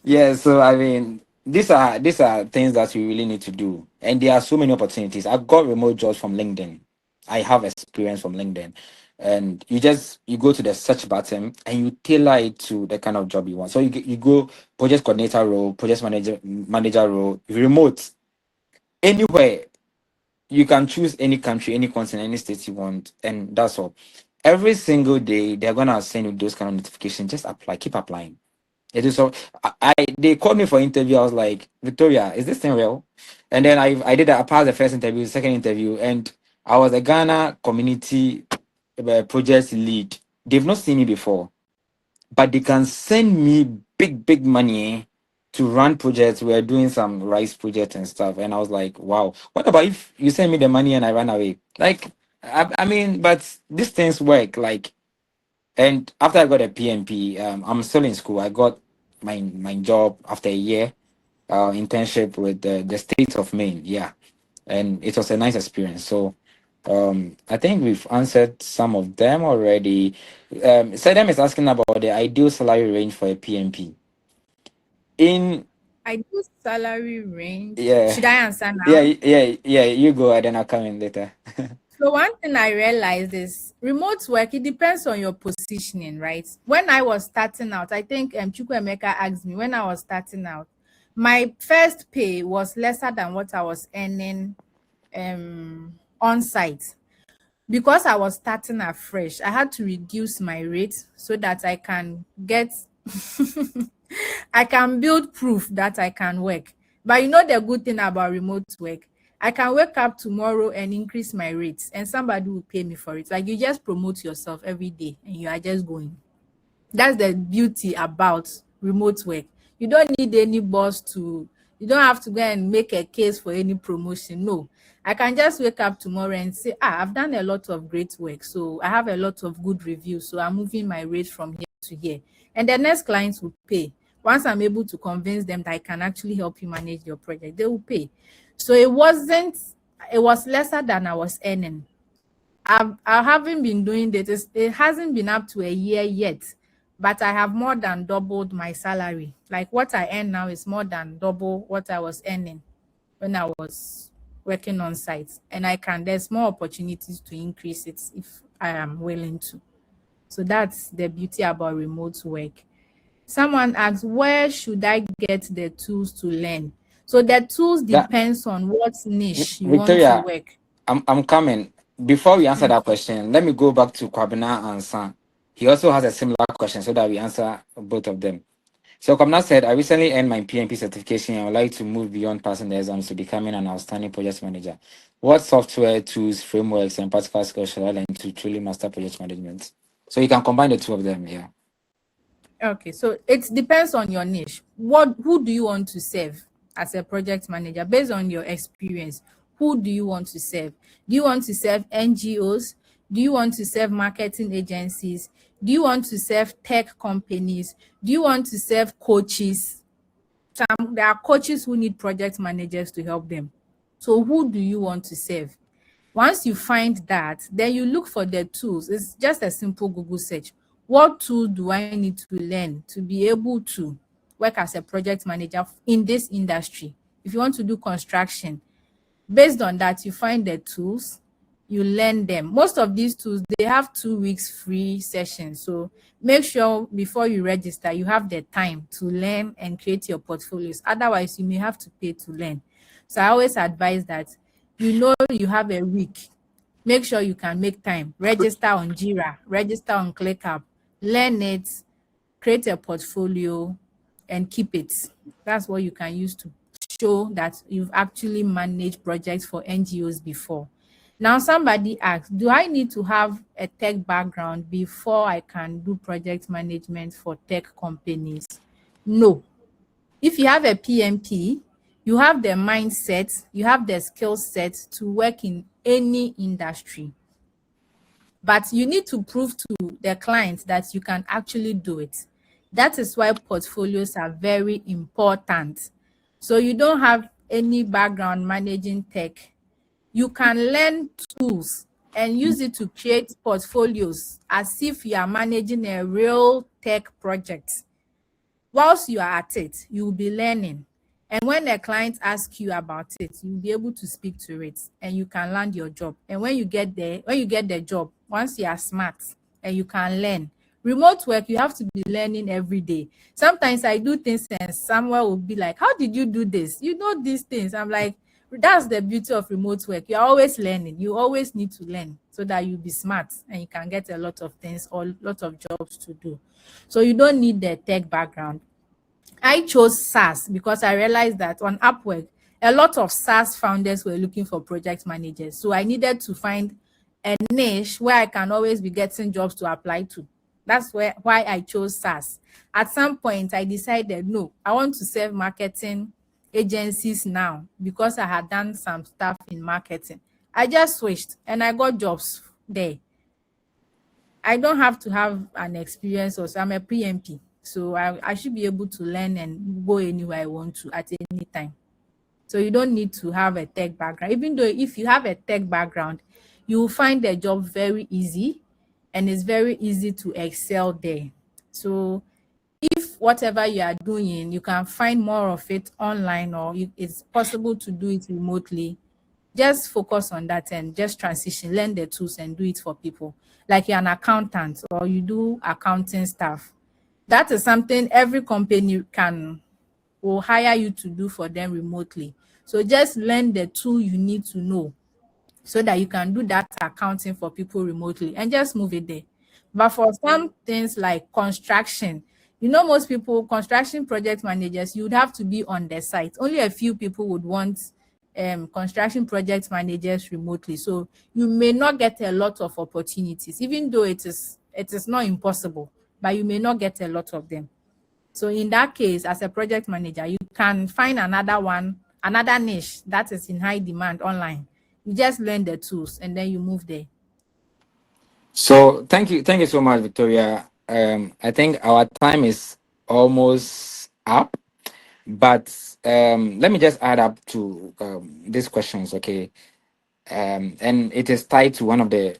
Yeah, so I mean, these are things that we really need to do, and there are so many opportunities. I got remote jobs from LinkedIn. I have experience from LinkedIn, and you go to the search button and you tailor it to the kind of job you want. So you go project coordinator role, project manager role, remote, anywhere. You can choose any country, any continent, any state you want, and that's all. Every single day they're gonna send you those kind of notifications. Just apply, keep applying. It is so. They called me for interview. I was like, Victoria, is this thing real? And then I passed the first interview, second interview, and I was a Ghana community project lead. They've not seen me before, but they can send me big money, to run projects. We're doing some rice project and stuff, and I was like, wow. What about if you send me the money and I run away? Like, I mean, but these things work. Like, and after I got a PMP, I'm still in school. I got my job after a year internship with the state of Maine. Yeah, and it was a nice experience. So I think we've answered some of them already. Sedem is asking about the ideal salary range for a PMP. In I do salary range. yeah, Should I answer yeah, now? yeah. You go, and then I'll come in later. So one thing I realized is remote work, it depends on your positioning, right? When I was starting out, I think Chukwemeka asked me when I was starting out, my first pay was lesser than what I was earning on site. Because I was starting afresh, I had to reduce my rate so that I can get I can build proof that I can work. But you know the good thing about remote work, I can wake up tomorrow and increase my rates and somebody will pay me for it. Like you just promote yourself every day and you are just going. That's the beauty about remote work. You don't need any boss to, you don't have to go and make a case for any promotion. No, I can just wake up tomorrow and say, I've done a lot of great work. So I have a lot of good reviews. So I'm moving my rate from here to here. And the next clients will pay. Once I'm able to convince them that I can actually help you manage your project, they will pay. So it was lesser than I was earning. I haven't been doing this. It hasn't been up to a year yet, but I have more than doubled my salary. Like what I earn now is more than double what I was earning when I was working on site. And there's more opportunities to increase it if I am willing to. So that's the beauty about remote work. Someone asked, where should I get the tools to learn? So the tools That depends on what niche you want to Victoria, work. I'm coming. Before we answer that question, let me go back to Kwabena and San. He also has a similar question so that we answer both of them. So Kwabena said, I recently earned my PMP certification and I would like to move beyond passing the exams to becoming an outstanding project manager. What software, tools, frameworks, and practical skills should I learn to truly master project management? So you can combine the two of them, yeah. Okay, so it depends on your niche. Who do you want to serve as a project manager based on your experience? Who do you want to serve? Do you want to serve NGOs? Do you want to serve marketing agencies? Do you want to serve tech companies? Do you want to serve coaches? There are coaches who need project managers to help them. So who do you want to serve? Once you find that, then you look for the tools. It's just a simple Google search. What tool do I need to learn to be able to work as a project manager in this industry? If you want to do construction, based on that, you find the tools, you learn them. Most of these tools, they have 2 weeks free sessions. So make sure before you register, you have the time to learn and create your portfolios. Otherwise, you may have to pay to learn. So I always advise that you have a week. Make sure you can make time. Register on Jira, register on ClickUp, learn it, create a portfolio, and keep it. That's what you can use to show that you've actually managed projects for NGOs before. Now, somebody asked, do I need to have a tech background before I can do project management for tech companies? No. If you have a PMP, you have the mindset, you have the skill set to work in any industry. But you need to prove to the client that you can actually do it. That is why portfolios are very important. So you don't have any background managing tech. You can learn tools and use it to create portfolios as if you are managing a real tech project. Whilst you are at it, you will be learning. And when a client asks you about it, you'll be able to speak to it and you can land your job. And when you get there, when you get the job, once you are smart and you can learn, remote work, you have to be learning every day. Sometimes I do things and Samuel will be like, how did you do this? You know these things. I'm like, that's the beauty of remote work. You're always learning. You always need to learn so that you'll be smart and you can get a lot of things or a lot of jobs to do. So you don't need the tech background. I chose SaaS because I realized that on Upwork, a lot of SaaS founders were looking for project managers. So I needed to find a niche where I can always be getting jobs to apply to. That's why I chose SaaS. At some point, I decided, no, I want to serve marketing agencies now because I had done some stuff in marketing. I just switched and I got jobs there. I don't have to have an experience, or so I'm a PMP. So I should be able to learn and go anywhere I want to at any time. So you don't need to have a tech background. Even though if you have a tech background, you will find the job very easy, and it's very easy to excel there. So if whatever you are doing, you can find more of it online, or it's possible to do it remotely, just focus on that and just transition, learn the tools and do it for people. Like you're an accountant or you do accounting stuff. That is something every company will hire you to do for them remotely. So just learn the tool you need to know so that you can do that accounting for people remotely and just move it there. But for some things like construction, most people, construction project managers, you would have to be on the site. Only a few people would want construction project managers remotely. So you may not get a lot of opportunities, even though it is not impossible, but you may not get a lot of them. So in that case, as a project manager, you can find another niche that is in high demand online. You just learn the tools and then you move there. So thank you so much, Victoria. I think our time is almost up, but let me just add up to these questions, okay? And it is tied to one of the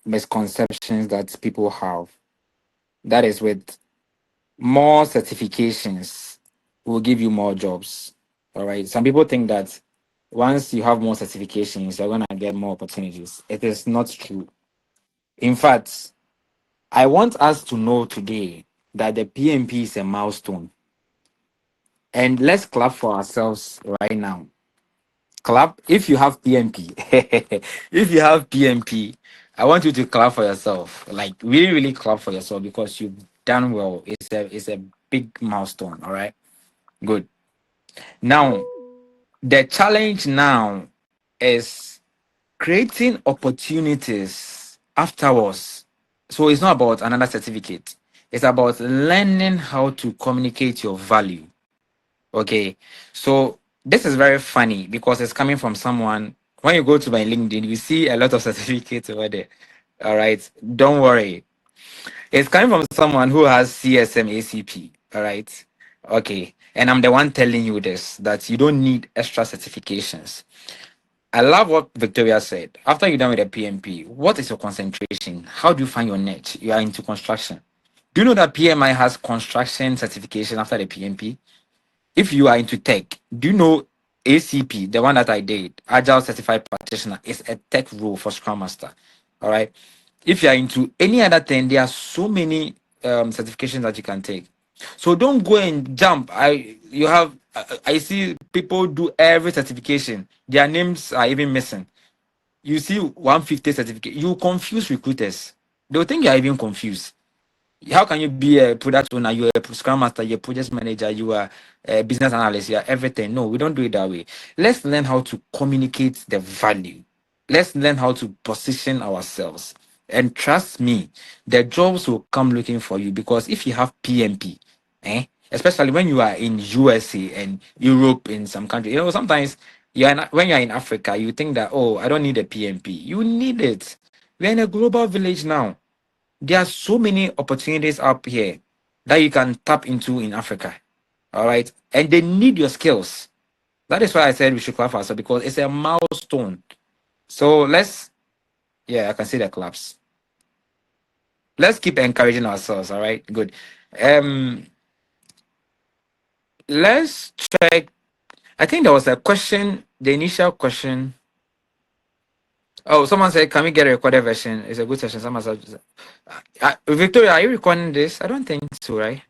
misconceptions that people have. That is, with more certifications will give you more jobs. All right. Some people think that once you have more certifications, you're gonna get more opportunities. It is not true. In fact, I want us to know today that the PMP is a milestone. And let's clap for ourselves right now. Clap if you have PMP. If you have PMP, I want you to clap for yourself. Like really, really clap for yourself because you've done well. It's a big milestone. All right. Good. Now, the challenge now is creating opportunities afterwards. So it's not about another certificate. It's about learning how to communicate your value. Okay. So this is very funny because it's coming from someone. When you go to my LinkedIn, you see a lot of certificates over there. All right. Don't worry. It's coming from someone who has CSM ACP. All right. Okay. And I'm the one telling you this, that you don't need extra certifications. I love what Victoria said. After you're done with the PMP, what is your concentration? How do you find your niche? You are into construction. Do you know that PMI has construction certification after the PMP? If you are into tech, do you know ACP, the one that I did, Agile Certified Practitioner, is a tech role for Scrum Master? All right. If you are into any other thing, there are so many certifications that you can take. So don't go and jump. I see people do every certification. Their names are even missing. You see 150 certificate. You confuse recruiters. They'll think you are even confused. How can you be a product owner? You're a scrum master, you're a project manager, you are a business analyst, you are everything. No, we don't do it that way. Let's learn how to communicate the value. Let's learn how to position ourselves. And trust me, the jobs will come looking for you because if you have PMP, especially when you are in USA and Europe in some countries, sometimes when you're in Africa, you think that, oh, I don't need a PMP. You need it. We're in a global village now. There are so many opportunities up here that you can tap into in Africa. All right. And they need your skills. That is why I said we should clap for ourselves because it's a milestone. So I can see the claps. Let's keep encouraging ourselves. All right. Good. Um, let's check. I think there was a question, the initial question. Oh, someone said, can we get a recorded version? It's a good session. Someone said, Victoria, are you recording this? I don't think so, right?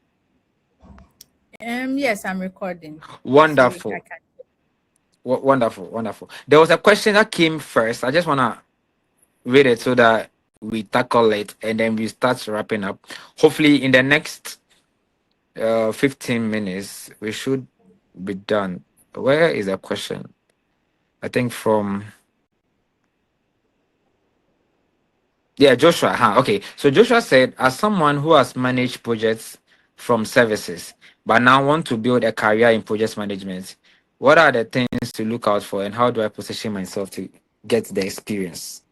Yes, I'm recording. So I Wonderful. can. Wonderful, wonderful. There was a question that came first. I just want to read it so that we tackle it and then we start wrapping up. Hopefully, in the next 15 minutes, we should be done. Where is the question? I think from. Yeah, Joshua. Okay. So Joshua said, as someone who has managed projects from services, but now want to build a career in project management, what are the things to look out for and how do I position myself to get the experience?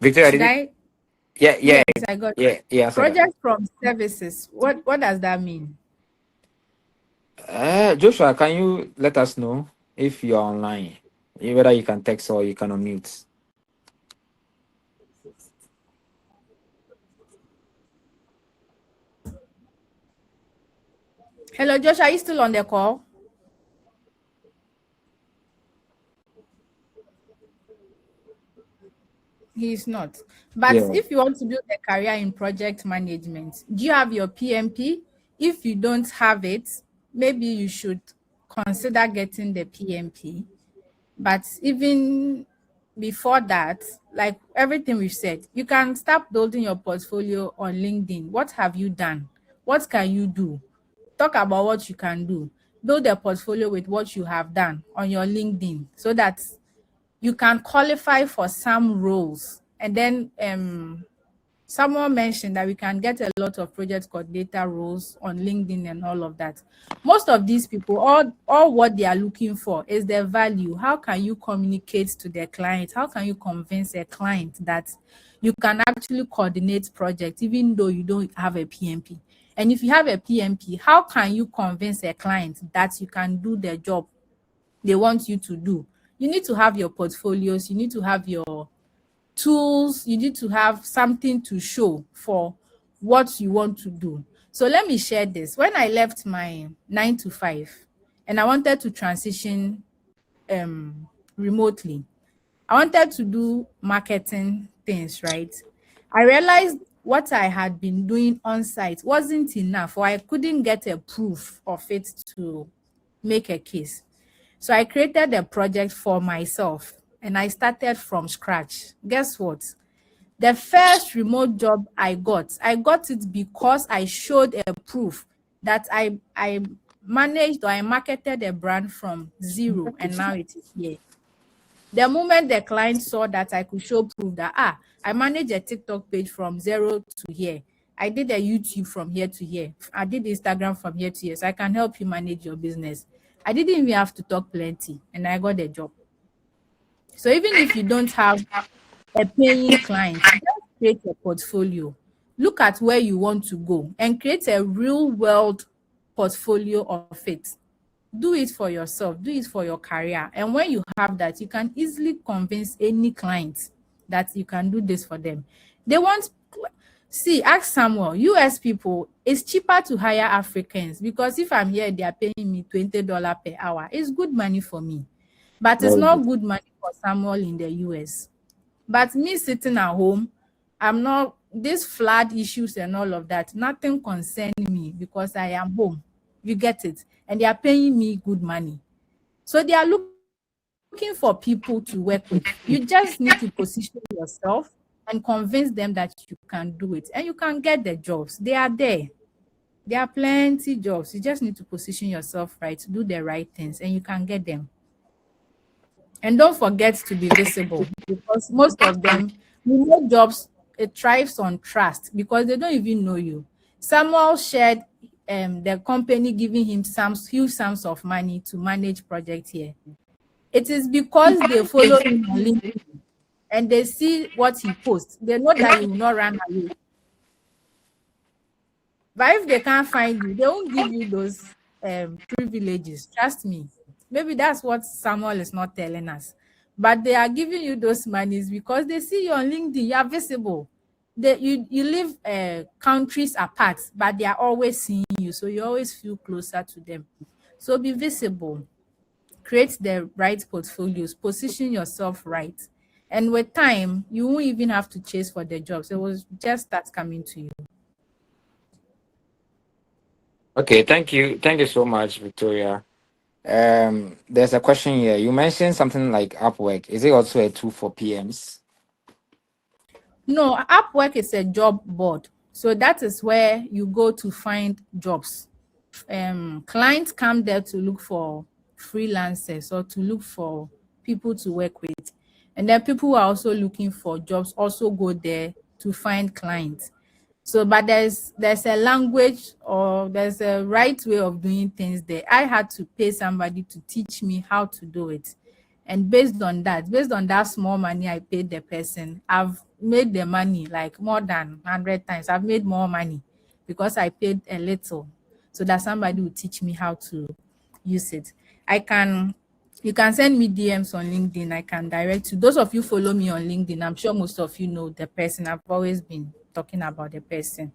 Victoria, Should did you? I? Yeah, yeah, Yes, I got yeah. I said that. project from services. What does that mean? Joshua, can you let us know if you're online? Whether you can text or you can unmute. Hello, Josh, are you still on the call? He's not. But Yeah. if you want to build a career in project management, do you have your PMP? If you don't have it, maybe you should consider getting the PMP. But even before that, like everything we've said, you can start building your portfolio on LinkedIn. What have you done? What can you do? Talk about what you can do. Build a portfolio with what you have done on your LinkedIn so that you can qualify for some roles. And then someone mentioned that we can get a lot of project coordinator roles on LinkedIn and all of that. Most of these people, all what they are looking for is their value. How can you communicate to their client? How can you convince a client that you can actually coordinate projects even though you don't have a PMP? And if you have a PMP, how can you convince a client that you can do the job they want you to do? You need to have your portfolios, you need to have your tools, you need to have something to show for what you want to do. So let me share this. When I left my 9 to 5 and I wanted to transition remotely, I wanted to do marketing things, right? I realized what I had been doing on site wasn't enough, or I couldn't get a proof of it to make a case. So I created a project for myself and I started from scratch. Guess what? The first remote job I got it because I showed a proof that I managed or I marketed a brand from zero and now it is here. The moment the client saw that I could show proof that I managed a TikTok page from zero to here. I did a YouTube from here to here. I did Instagram from here to here. So I can help you manage your business. I didn't even have to talk plenty and I got a job. So even if you don't have a paying client, just create a portfolio. Look at where you want to go and create a real world portfolio of it. Do it for yourself, do it for your career. And when you have that, you can easily convince any client that you can do this for them. They want, see, ask Samuel, US people, it's cheaper to hire Africans because if I'm here, they are paying me $20 per hour. It's good money for me, but it's Very not good. good money for Samuel in the US. But me sitting at home, I'm not, these flood issues and all of that, nothing concern me because I am home. You get it? And they are paying me good money. So they are looking for people to work with. You just need to position yourself and convince them that you can do it. And you can get the jobs. They are there. There are plenty jobs. You just need to position yourself right, do the right things, and you can get them. And don't forget to be visible because most of them, remote jobs, it thrives on trust because they don't even know you. Samuel shared the company giving him some huge sums of money to manage project here. It is because they follow him on LinkedIn and they see what he posts. They know that he will not run away. But if they can't find you, they won't give you those privileges. Trust me. Maybe that's what Samuel is not telling us. But they are giving you those monies because they see you on LinkedIn. You are visible. You live countries apart, but they are always seeing you. So you always feel closer to them. So be visible. Create the right portfolios. Position yourself right. And with time, you won't even have to chase for the jobs. It will just start coming to you. Okay, thank you. Thank you so much, Victoria. There's a question here. You mentioned something like Upwork. Is it also a tool for PMs? No, Upwork is a job board. So that is where you go to find jobs. Clients come there to look for freelancers or to look for people to work with. And then people who are also looking for jobs also go there to find clients. So, but there's a language or there's a right way of doing things there. I had to pay somebody to teach me how to do it. And based on that small money I paid the person, I've made the money like more than 100 times. I've made more money because I paid a little so that somebody will teach me how to use it. You can send me DMs on LinkedIn. I can direct you. Those of you follow me on LinkedIn, I'm sure most of you know the person. I've always been talking about the person.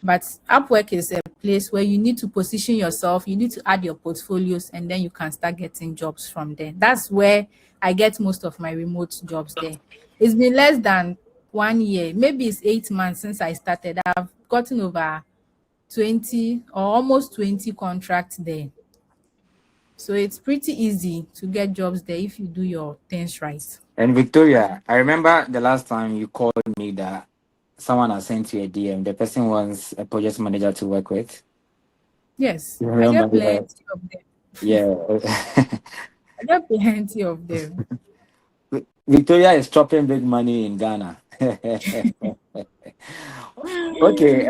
But Upwork is a place where you need to position yourself, you need to add your portfolios, and then you can start getting jobs from there. That's where I get most of my remote jobs there. It's been less than 1 year, maybe it's 8 months since I started. I've gotten over 20 or almost 20 contracts there. So it's pretty easy to get jobs there if you do your things right. And Victoria, I remember the last time you called me that someone has sent you a DM. The person wants a project manager to work with. Yes, You I get remember that? plenty of them. Yeah. I get plenty of them. Victoria is chopping big money in Ghana. Okay.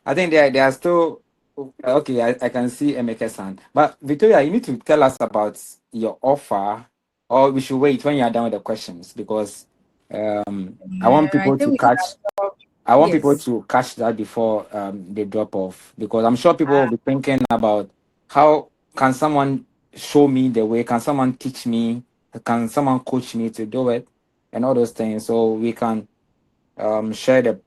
I think they are still okay. I can see Emeka's hand. But Victoria, you need to tell us about your offer, or we should wait when you are done with the questions because I want I people to think we catch. should have, I want people yes. to catch that before they drop off because I'm sure people will be thinking about how can someone show me the way? Can someone teach me? Can someone coach me to do it? And all those things. So we can share the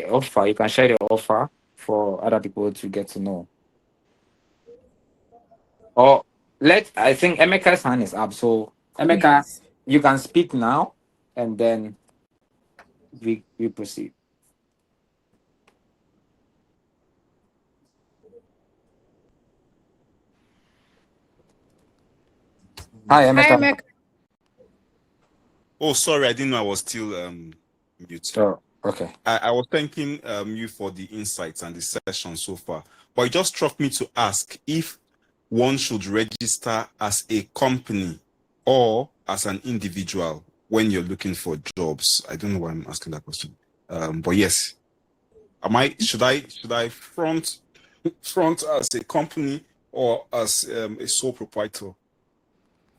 offer. You can share the offer for other people to get to know. Or I think Emeka's hand is up. So Emeka, Yes. you can speak now and then we proceed. Hi, Hi, Emeka. Meg. Oh, sorry, I didn't know I was still mute. So okay. I was thanking you for the insights and the session so far. But it just struck me to ask if one should register as a company or as an individual when you're looking for jobs. I don't know why I'm asking that question. But yes, should I front as a company or as a sole proprietor?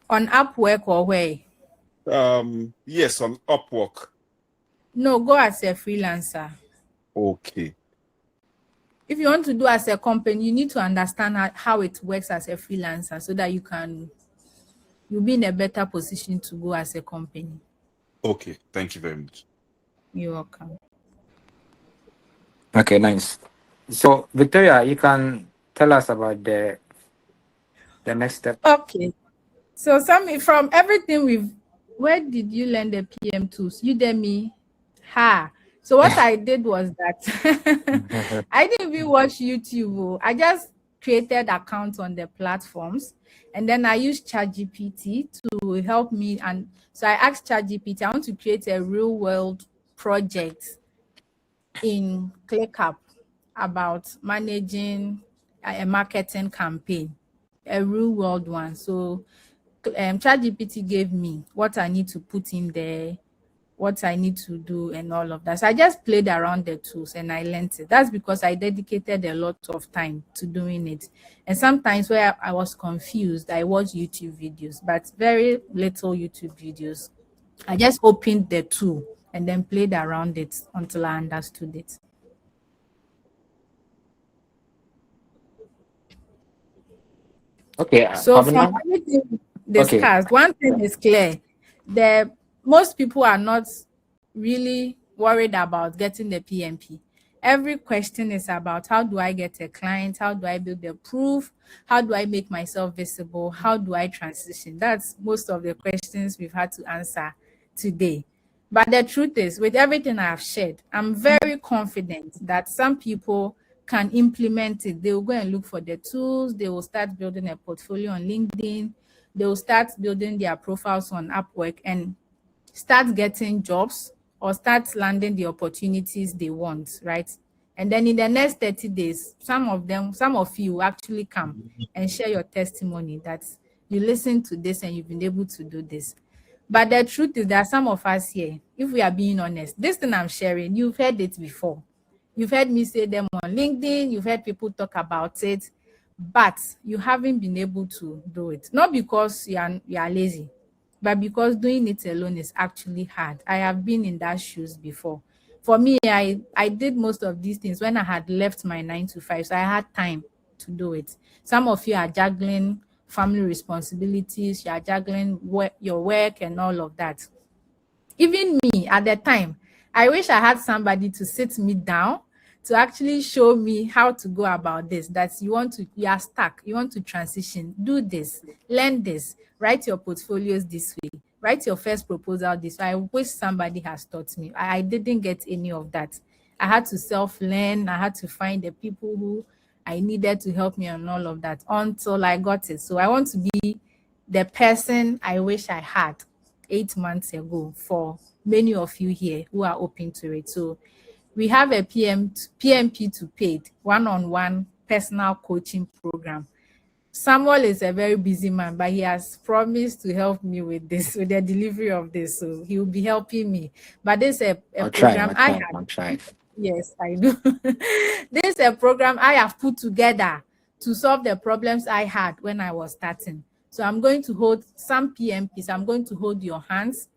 On Upwork or where? Yes, on Upwork. No, go as a freelancer. Okay. If you want to do as a company, you need to understand how it works as a freelancer so that you'll be in a better position to go as a company. Okay. Thank you very much. You're welcome. Okay, nice. So Victoria, you can tell us about the next step. Okay. So from everything where did you learn the PM tools? Udemy? Ha. So what I did was that I didn't even watch YouTube. I just created accounts on the platforms and then I used ChatGPT to help me. And so I asked ChatGPT, I want to create a real world project in ClickUp about managing a marketing campaign, a real world one. So ChatGPT gave me what I need to put in there, what I need to do, and all of that. So I just played around the tools and I learned it. That's because I dedicated a lot of time to doing it. And sometimes where I was confused, I watched YouTube videos, but very little YouTube videos. I just opened the tool and then played around it until I understood it. Okay, So from Pavina? everything Okay. discussed, one thing is clear. Most people are not really worried about getting the PMP. Every question is about how do I get a client? How do I build the proof? How do I make myself visible? How do I transition? That's most of the questions we've had to answer today. But the truth is, with everything I have shared, I'm very confident that some people can implement it. They will go and look for the tools. They will start building a portfolio on LinkedIn. They will start building their profiles on Upwork and start getting jobs or start landing the opportunities they want, right? And then in the next 30 days, some of you will actually come and share your testimony that you listened to this and you've been able to do this. But the truth is that some of us here, if we are being honest, this thing I'm sharing, you've heard it before. You've heard me say them on LinkedIn, you've heard people talk about it, but you haven't been able to do it. Not because you are lazy, but because doing it alone is actually hard. I have been in that shoes before. For me, I did most of these things when I had left my 9 to 5, so I had time to do it. Some of you are juggling family responsibilities, you are juggling your work and all of that. Even me at the time, I wish I had somebody to sit me down to actually show me how to go about this. That you are stuck, you want to transition, do this, learn this, write your portfolios this way, write your first proposal this way. I wish somebody has taught me. I didn't get any of that. I had to self-learn, I had to find the people who I needed to help me on all of that until I got it. So I want to be the person I wish I had 8 months ago for many of you here who are open to it. So we have a PMP to paid one-on-one personal coaching program. Samuel is a very busy man, but he has promised to help me with this, with the delivery of this. So he will be helping me. But this is a I'll try. program I'll I try. have. I'll try. Yes, I do. This is a program I have put together to solve the problems I had when I was starting. So I'm going to hold some PMPs. I'm going to hold your hands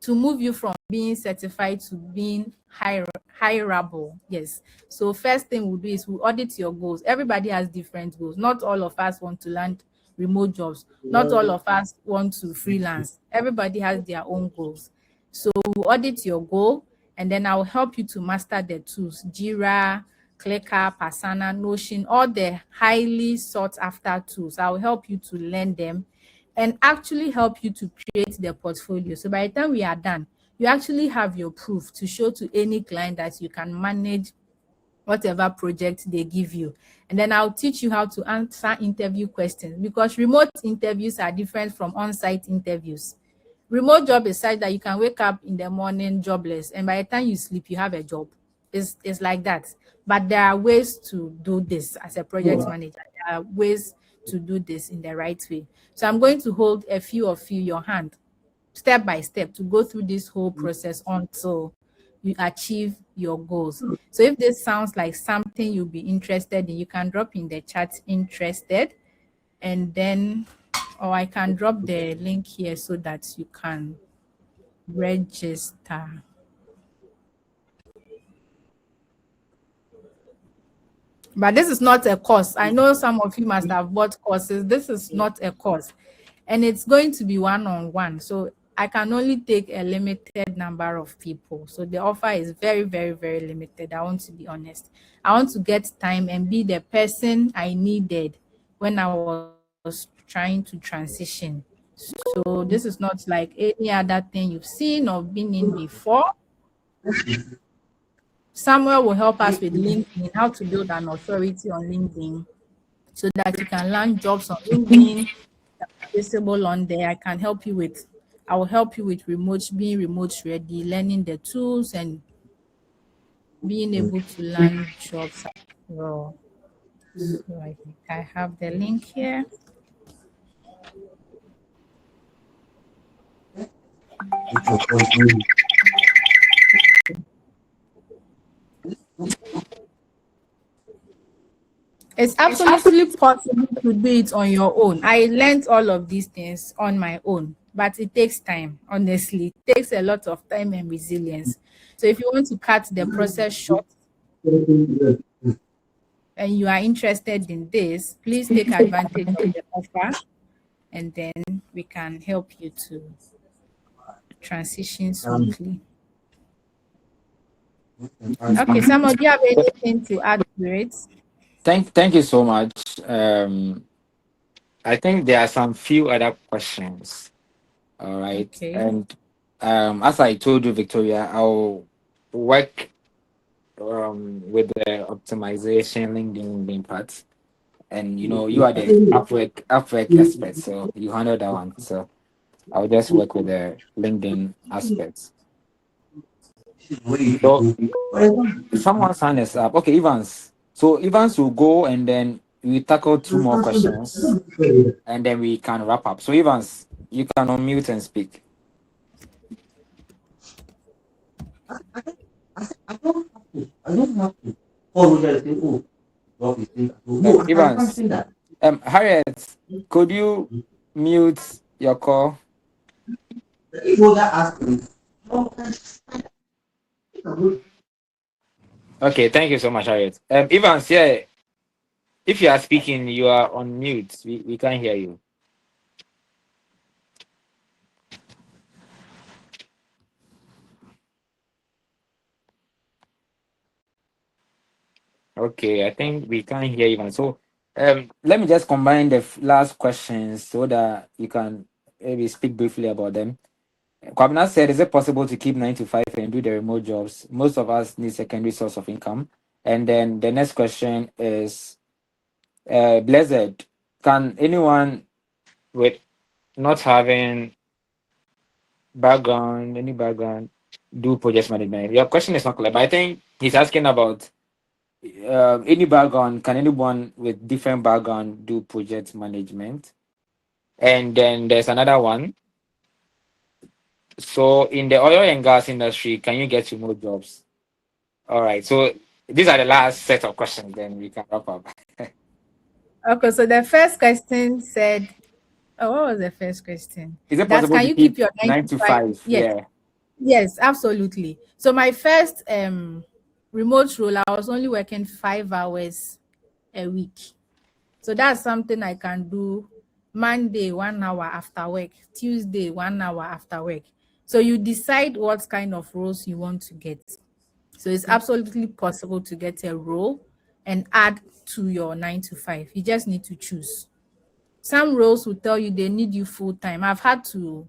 to move you from being certified to being hireable. Yes. So first thing we'll do is we'll audit your goals. Everybody has different goals. Not all of us want to land remote jobs. Not all of us want to freelance. Everybody has their own goals. So we'll audit your goal, and then I'll help you to master the tools: Jira, ClickUp, Asana, Notion, all the highly sought after tools. I'll help you to learn them and actually help you to create the portfolio. So by the time we are done, you actually have your proof to show to any client that you can manage whatever project they give you. And then I'll teach you how to answer interview questions, because remote interviews are different from on-site interviews. Remote job is such that you can wake up in the morning jobless, and by the time you sleep, you have a job. It's like that. But there are ways to do this as a project manager. There are ways to do this in the right way. So I'm going to hold a few of you your hand step by step to go through this whole process until you achieve your goals. So if this sounds like something you'll be interested in, you can drop in the chat interested, and then, or I can drop the link here so that you can register. But this is not a course. I know some of you must have bought courses. This is not a course. And it's going to be one-on-one. So I can only take a limited number of people. So the offer is very, very, very limited. I want to be honest. I want to get time and be the person I needed when I was trying to transition. So this is not like any other thing you've seen or been in before. Samuel will help us with LinkedIn, how to build an authority on LinkedIn so that you can land jobs on LinkedIn, visible on there. I will help you with being remote ready, learning the tools and being able to land jobs as well. So I think I have the link here. It's absolutely possible to do it on your own. I learned all of these things on my own, but it takes time, honestly. It takes a lot of time and resilience. So if you want to cut the process short and you are interested in this, please take advantage of the offer, and then we can help you to transition smoothly. Okay, Samuel, do you have anything to add to it? Thank you so much. I think there are some few other questions. All right. Okay. And as I told you, Victoria, I'll work with the optimization LinkedIn part. And you are the Upwork expert, so you handle that one. So I'll just work with the LinkedIn aspects. So someone's hand is up. Okay, Evans. So Evans will go, and then we tackle two more questions, and then we can wrap up. So Evans, you can unmute and speak. I don't have to. I don't have to. Oh, yes. Oh. Evans, Harriet, could you mute your call? Okay, thank you so much, Harriet. Evans, yeah, if you are speaking, you are on mute. We can't hear you. Okay, I think we can't hear Evans. So, let me just combine the last questions so that you can maybe speak briefly about them. Kwabena said, is it possible to keep 9 to 5 and do the remote jobs? Most of us need secondary source of income. And then the next question is, Blessed, can anyone with not having any background, do project management? Your question is not clear, but I think he's asking about any background. Can anyone with different background do project management? And then there's another one. So in the oil and gas industry, can you get remote jobs? All right. So these are the last set of questions. Then we can wrap up. Okay, so the first question said, oh, what was the first question? Is it That possible can to you keep keep your nine nine to to five? five? Yes, Yeah. yes, absolutely. So my first remote role, I was only working 5 hours a week. So that's something I can do Monday, 1 hour after work, Tuesday, 1 hour after work. So you decide what kind of roles you want to get. So it's absolutely possible to get a role and add to your 9 to 5. You just need to choose. Some roles will tell you they need you full time. I've had to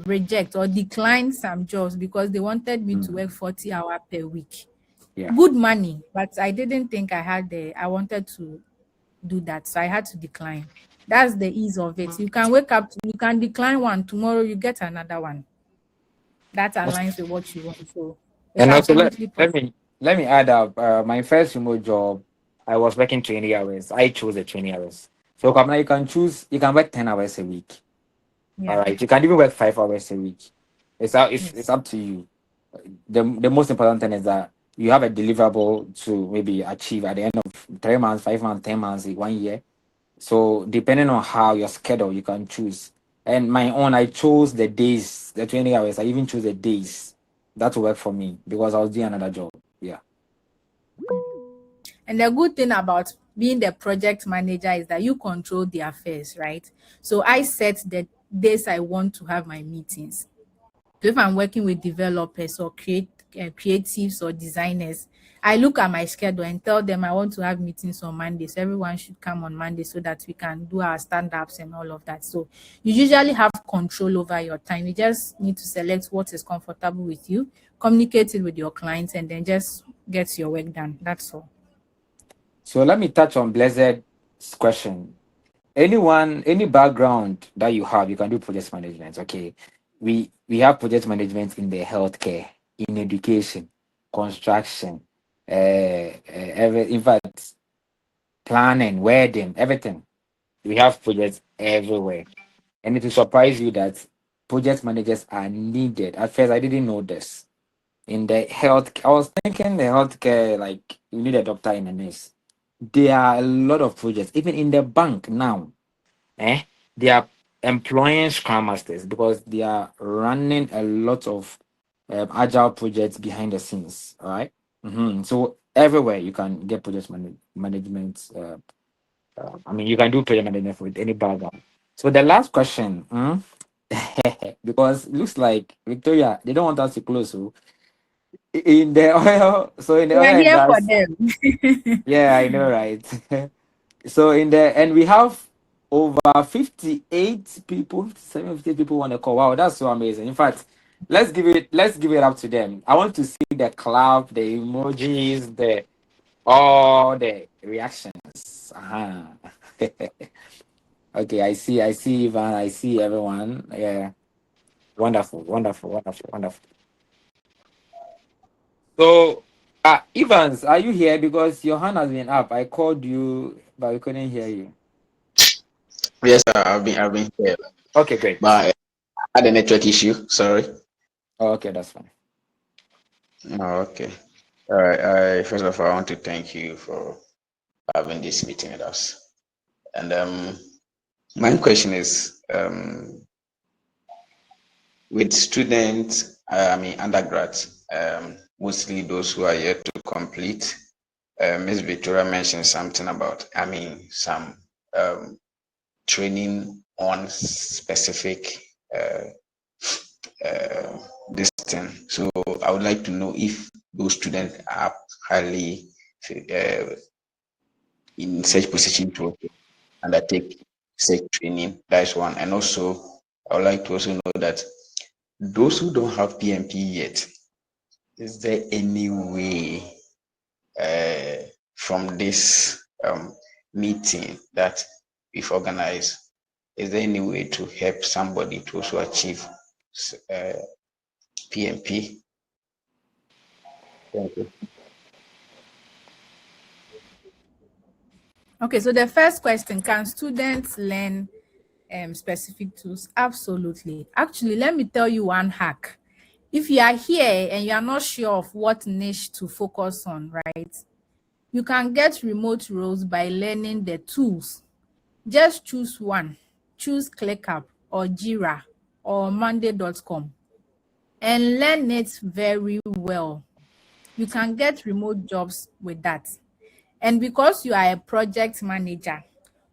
reject or decline some jobs because they wanted me to work 40 hours per week. Yeah. Good money, but I didn't think I wanted to do that. So I had to decline. That's the ease of it. You can wake up, you can decline one, tomorrow you get another one. That aligns with what you want. So it's And also absolutely possible. let me add up. My first remote job, I was working 20 hours. I chose the 20 hours. So Kamala, you can work 10 hours a week. All Yeah. right. You can even work 5 hours a week. It's Yes. up to you. The most important thing is that you have a deliverable to maybe achieve at the end of 3 months, 5 months, 10 months, 1 year. So depending on how your schedule, you can choose. And my own, I chose the days, the 20 hours. I even chose the days that will work for me because I was doing another job. Yeah. And the good thing about being the project manager is that you control the affairs, right? So I set the days I want to have my meetings. So if I'm working with developers or creatives or designers, I look at my schedule and tell them I want to have meetings on Monday. So everyone should come on Monday so that we can do our stand-ups and all of that. So you usually have control over your time. You just need to select what is comfortable with you, communicate it with your clients, and then just get your work done. That's all. So let me touch on Blessed's question. Any background that you have, you can do project management. Okay. We have project management in the healthcare, in education, construction, in fact, planning, wedding, everything. We have projects everywhere. And it will surprise you that project managers are needed. At first, I didn't know this. In the health, I was thinking the healthcare, like you need a doctor and a nurse. There are a lot of projects, even in the bank now. Eh, they are employing Scrum Masters because they are running a lot of agile projects behind the scenes. All right. So everywhere you can get management. I mean, you can do project management with any background. So the last question, because it looks like Victoria, they don't want us to close. So in the oil, so in the We oil are and here for gas, them. yeah, I know, right? So in the and we have over 58 people, 57, 58 people on the call. Wow, that's so amazing. In fact, let's give it up to them. I want to see the clap, the emojis, the all the reactions. Okay, I see Ivan, I see everyone. Yeah, wonderful, wonderful, wonderful, wonderful. So, Evans, are you here? Because your hand has been up. I called you, but we couldn't hear you. Yes, sir, I've been here, Okay, great. but I had a network issue. Sorry. Oh, okay, that's fine. Oh, okay. All right. First of all, I want to thank you for having this meeting with us. And my question is, with students, undergrads, mostly those who are yet to complete. Ms. Victoria mentioned something about, some training on specific this thing. So I would like to know if those students are highly in such position to undertake such training. That is one. And also, I would like to also know that those who don't have PMP yet, is there any way from this meeting that we've organized, is there any way to help somebody to also achieve PMP? Thank you. Okay, so the first question, can students learn specific tools? Absolutely. Actually, let me tell you one hack. If you are here and you are not sure of what niche to focus on, right, you can get remote roles by learning the tools. Just choose one. Choose ClickUp or Jira or Monday.com and learn it very well. You can get remote jobs with that. And because you are a project manager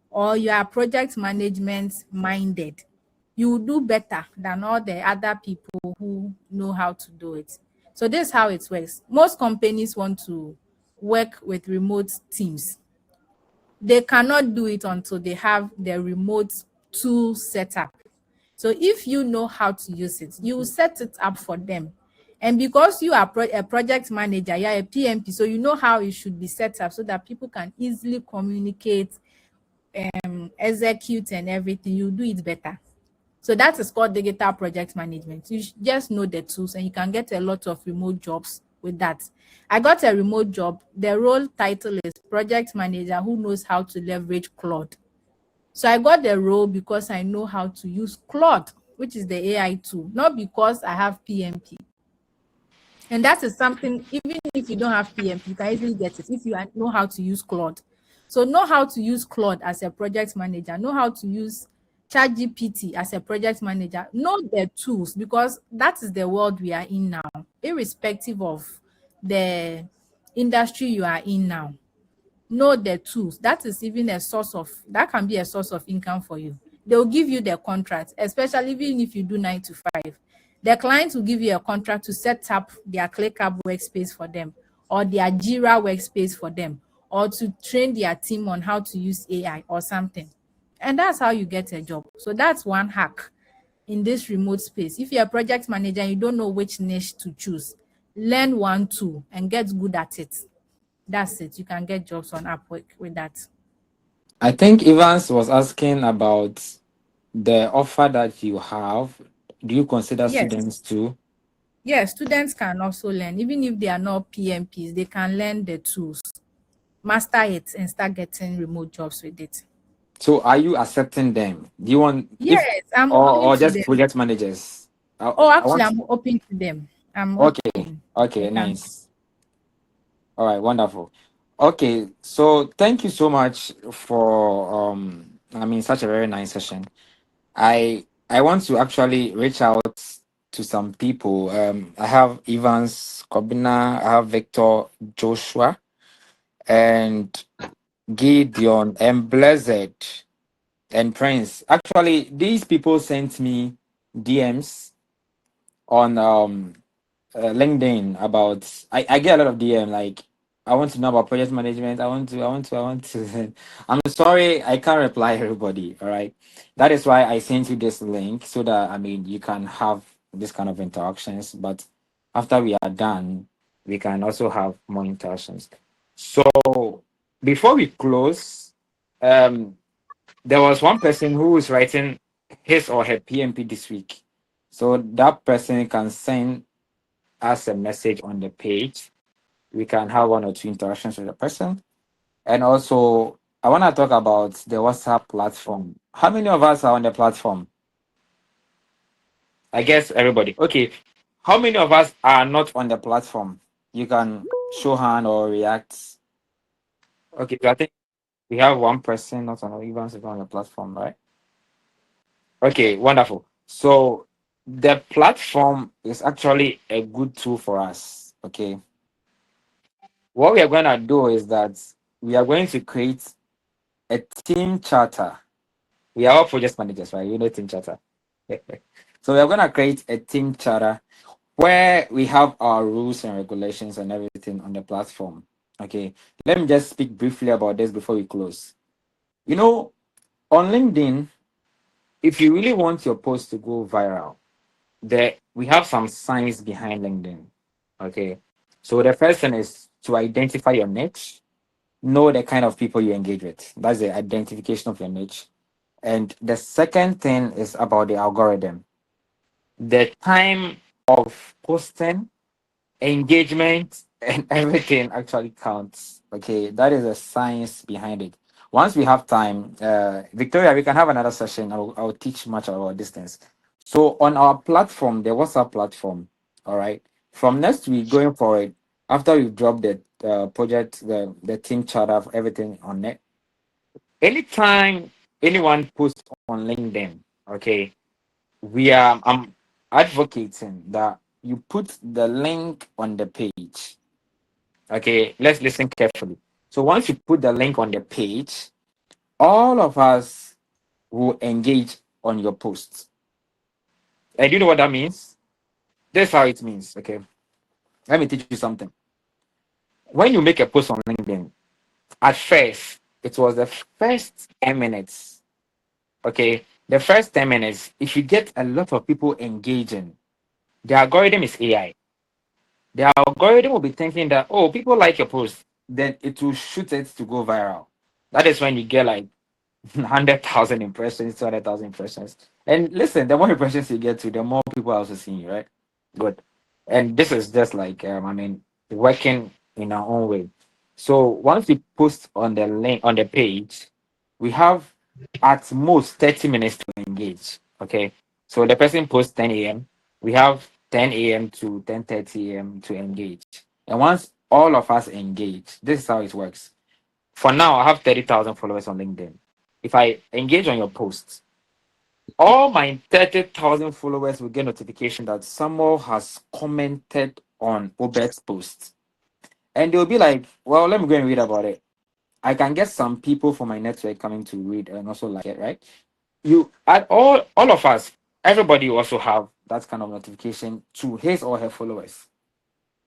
or you are project management minded, you will do better than all the other people who know how to do it. So this is how it works. Most companies want to work with remote teams. They cannot do it until they have the remote tool set up. So if you know how to use it, you will set it up for them. And because you are a project manager, you're a PMP, so you know how it should be set up so that people can easily communicate, execute and everything. You do it better. So that is called digital project management. You just know the tools and you can get a lot of remote jobs with that. I got a remote job. The role title is project manager who knows how to leverage Claude. So I got the role because I know how to use Claude, which is the AI tool, not because I have PMP. And that is something, even if you don't have PMP, you can easily get it if you know how to use Claude. So know how to use Claude as a project manager, know how to use ChatGPT as a project manager, know the tools, because that is the world we are in now, irrespective of the industry you are in now. Know the tools. That is even a source of, that can be a source of income for you. They'll give you the contract, especially even if you do 9 to 5. The client will give you a contract to set up their ClickUp workspace for them or their Jira workspace for them or to train their team on how to use AI or something. And that's how you get a job. So that's one hack in this remote space. If you're a project manager and you don't know which niche to choose, learn one tool and get good at it. That's it. You can get jobs on Upwork with that. I think Evans was asking about the offer that you have. Do you consider Yes. students too? Yes, students can also learn. Even if they are not PMPs, they can learn the tools, master it, and start getting remote jobs with it. So are you accepting them? Do you want if Yes, I'm open or to just them. project managers? Oh, I actually, want. I'm open to them. I'm Okay. open. I Okay. can. Nice. All right. Wonderful. Okay. So thank you so much for such a very nice session. I want to actually reach out to some people. I have Evans Kobina, I have Victor Joshua, and Gideon and Blessed and Prince. Actually, these people sent me DMs on LinkedIn about. I get a lot of DM like I want to know about project management. I want to. I'm sorry, I can't reply everybody. All right, that is why I sent you this link so that you can have this kind of interactions. But after we are done, we can also have more interactions. So before we close, um, there was one person who was writing his or her PMP this week. So that person can send us a message on the page. We can have one or two interactions with the person. And also, I want to talk about the WhatsApp platform. How many of us are on the platform? I guess everybody. Okay. How many of us are not on the platform? You can show hand or react? Okay, so I think we have one person not on Evans on the platform, right? Okay, wonderful. So the platform is actually a good tool for us. Okay. What we are going to do is that we are going to create a team charter. We are all project managers, right? You know team charter. So we are going to create a team charter where we have our rules and regulations and everything on the platform. Okay. Let me just speak briefly about this before we close. You know, on LinkedIn, if you really want your post to go viral, we have some science behind LinkedIn. Okay. So the first thing is to identify your niche, know the kind of people you engage with. That's the identification of your niche. And the second thing is about the algorithm. The time of posting, engagement, and everything actually counts. Okay, that is the science behind it. Once we have time, Victoria, we can have another session. I'll teach much about this things. So on our platform, the WhatsApp platform, all right, from next week going forward, after we drop the project, the team charter, everything on it, anytime anyone posts on LinkedIn, okay, I'm advocating that you put the link on the page. Okay, let's listen carefully. So once you put the link on the page, all of us will engage on your posts. And you know what that means? That's how it means. Okay. Let me teach you something. When you make a post on LinkedIn, at first, it was the first 10 minutes. Okay. The first 10 minutes, if you get a lot of people engaging, the algorithm is AI. The algorithm will be thinking that, oh, people like your post, then it will shoot it to go viral. That is when you get like 100,000 impressions, 200,000 impressions. And listen, the more impressions you get to, the more people are also seeing you, right? Good. And this is just like, working in our own way. So once we post on the link on the page, we have at most 30 minutes to engage. Okay. So the person posts 10 a.m. We have 10 a.m. to 10:30 a.m. to engage. And once all of us engage, this is how it works. For now, I have 30,000 followers on LinkedIn. If I engage on your posts, all my 30,000 followers will get notification that someone has commented on Obert's post. And they'll be like, well, let me go and read about it. I can get some people from my network coming to read and also like it, right? You at all of us, everybody also have that kind of notification to his or her followers.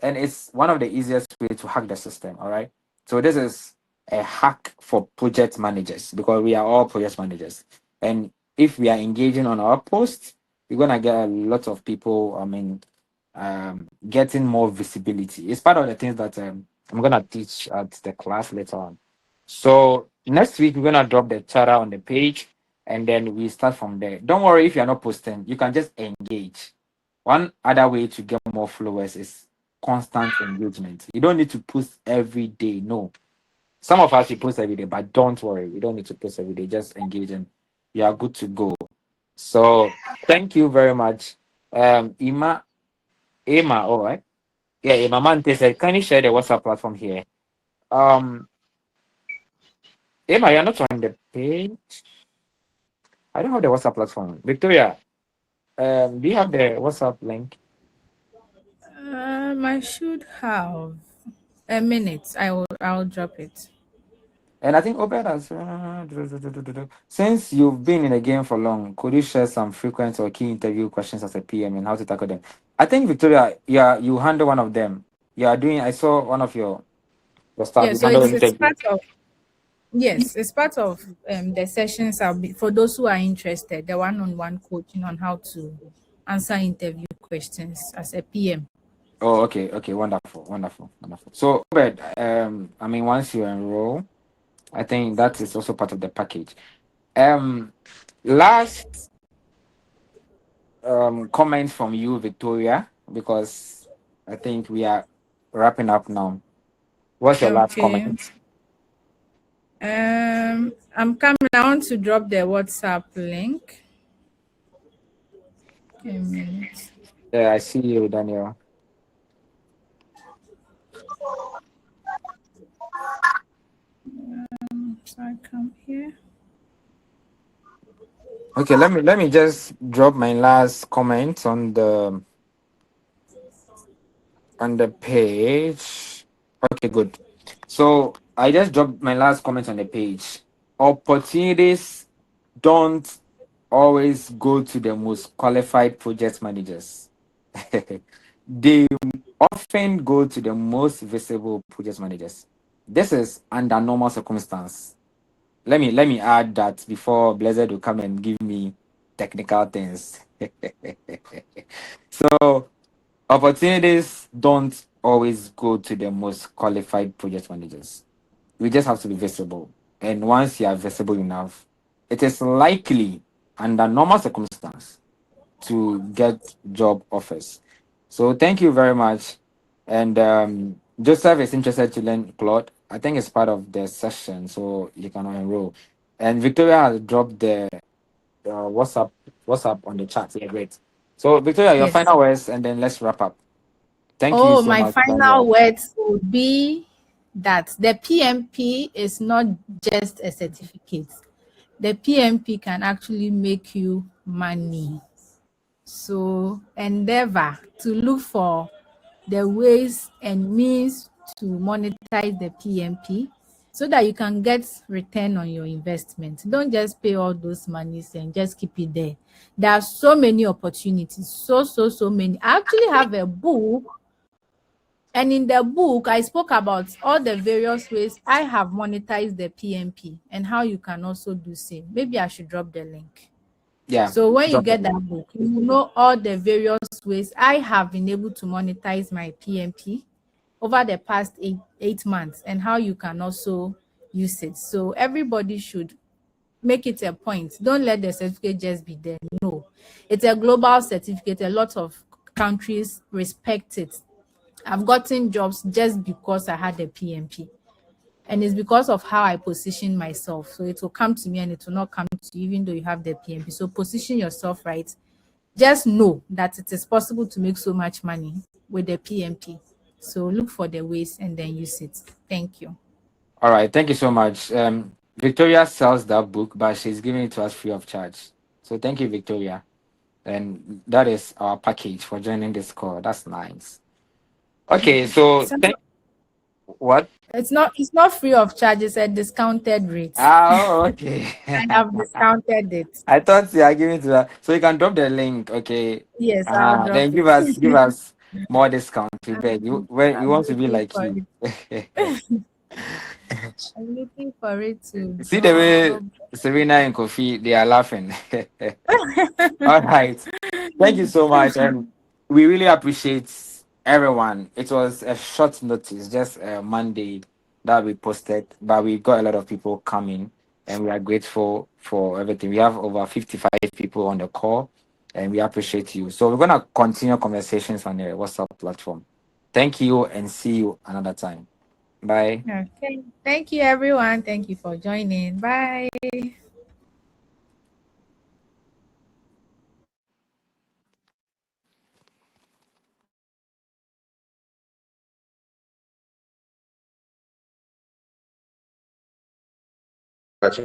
And it's one of the easiest way to hack the system. All right. So this is a hack for project managers because we are all project managers. And if we are engaging on our posts, we're gonna get a lot of people. Getting more visibility. It's part of the things that I'm gonna teach at the class later on. So next week we're gonna drop the charter on the page, and then we start from there. Don't worry if you're not posting; you can just engage. One other way to get more followers is constant engagement. You don't need to post every day. No, some of us we post every day, but don't worry, you don't need to post every day. Just engage and you are good to go. So thank you very much. Emma, all right. Yeah, Emma Mante said, can you share the WhatsApp platform here? Um, Emma, you're not on the page. I don't have the WhatsApp platform. Victoria, do you have the WhatsApp link? I should have a minute. I'll drop it. And I think Obed has. Since you've been in the game for long, could you share some frequent or key interview questions as a PM and how to tackle them? I think Victoria, yeah, you handle one of them. You are doing. I saw one of your stuff. Yeah, You so handle it's interview. part of yes, it's part of the sessions. I'll be for those who are interested. The one-on-one coaching on how to answer interview questions as a PM. Oh, okay, okay, wonderful, wonderful, wonderful. So, Obed, once you enroll, I think that is also part of the package. Um, Last comment from you, Victoria, because I think we are wrapping up now. What's your last Okay. comment? I'm coming. I want to drop the WhatsApp link. A minute. Yeah, I see you, Daniel. Okay, let me just drop my last comment on the page. Okay, good. So I just dropped my last comment on the page. Opportunities don't always go to the most qualified project managers. They often go to the most visible project managers. This is under normal circumstance. Let me add that before Blessed will come and give me technical things. So opportunities don't always go to the most qualified project managers. We just have to be visible. And once you are visible enough, it is likely under normal circumstance to get job offers. So thank you very much. And Joseph is interested to learn Claude. I think it's part of the session, so you can enroll. And Victoria has dropped the WhatsApp on the chat. Yeah, great. So Victoria, your Yes. final words, and then let's wrap up. Thank you Oh, so my much, final Daniel. words would be that the PMP is not just a certificate. The PMP can actually make you money. So endeavor to look for the ways and means to monetize the PMP so that you can get return on your investment. Don't just pay all those monies and just keep it there. There are so many opportunities, so many. I actually have a book, and in the book, I spoke about all the various ways I have monetized the PMP and how you can also do same. Maybe I should drop the link. Yeah, So when you drop get it. that book, you will know all the various ways I have been able to monetize my PMP over the past eight months and how you can also use it. So everybody should make it a point. Don't let the certificate just be there. No, it's a global certificate. A lot of countries respect it. I've gotten jobs just because I had a PMP. And it's because of how I position myself. So it will come to me and it will not come to you, even though you have the PMP. So position yourself right. Just know that it is possible to make so much money with the PMP. So look for the ways and then use it. Thank you. All right, thank you so much. Victoria sells that book, but she's giving it to us free of charge. So thank you, Victoria. And that is our package for joining this call. That's nice. Okay, so So what? it's not free of charge, it's a discounted rate. Oh, okay. I have discounted it. I thought you are giving to that. So you can drop the link, okay? Yes, I'll Then drop give it. us more discount. We beg you. We I'm want to be looking like for you. it. I'm looking for it to See the way drop. Serena and Kofi, they are laughing. All right. Thank you so much. And we really appreciate everyone. It was a short notice, just a Monday that we posted, but we got a lot of people coming and we are grateful for everything. We have over 55 people on the call and we appreciate you. So we're going to continue conversations on the WhatsApp platform. Thank you and see you another time. Bye. Okay. Thank you, everyone. Thank you for joining. Bye. But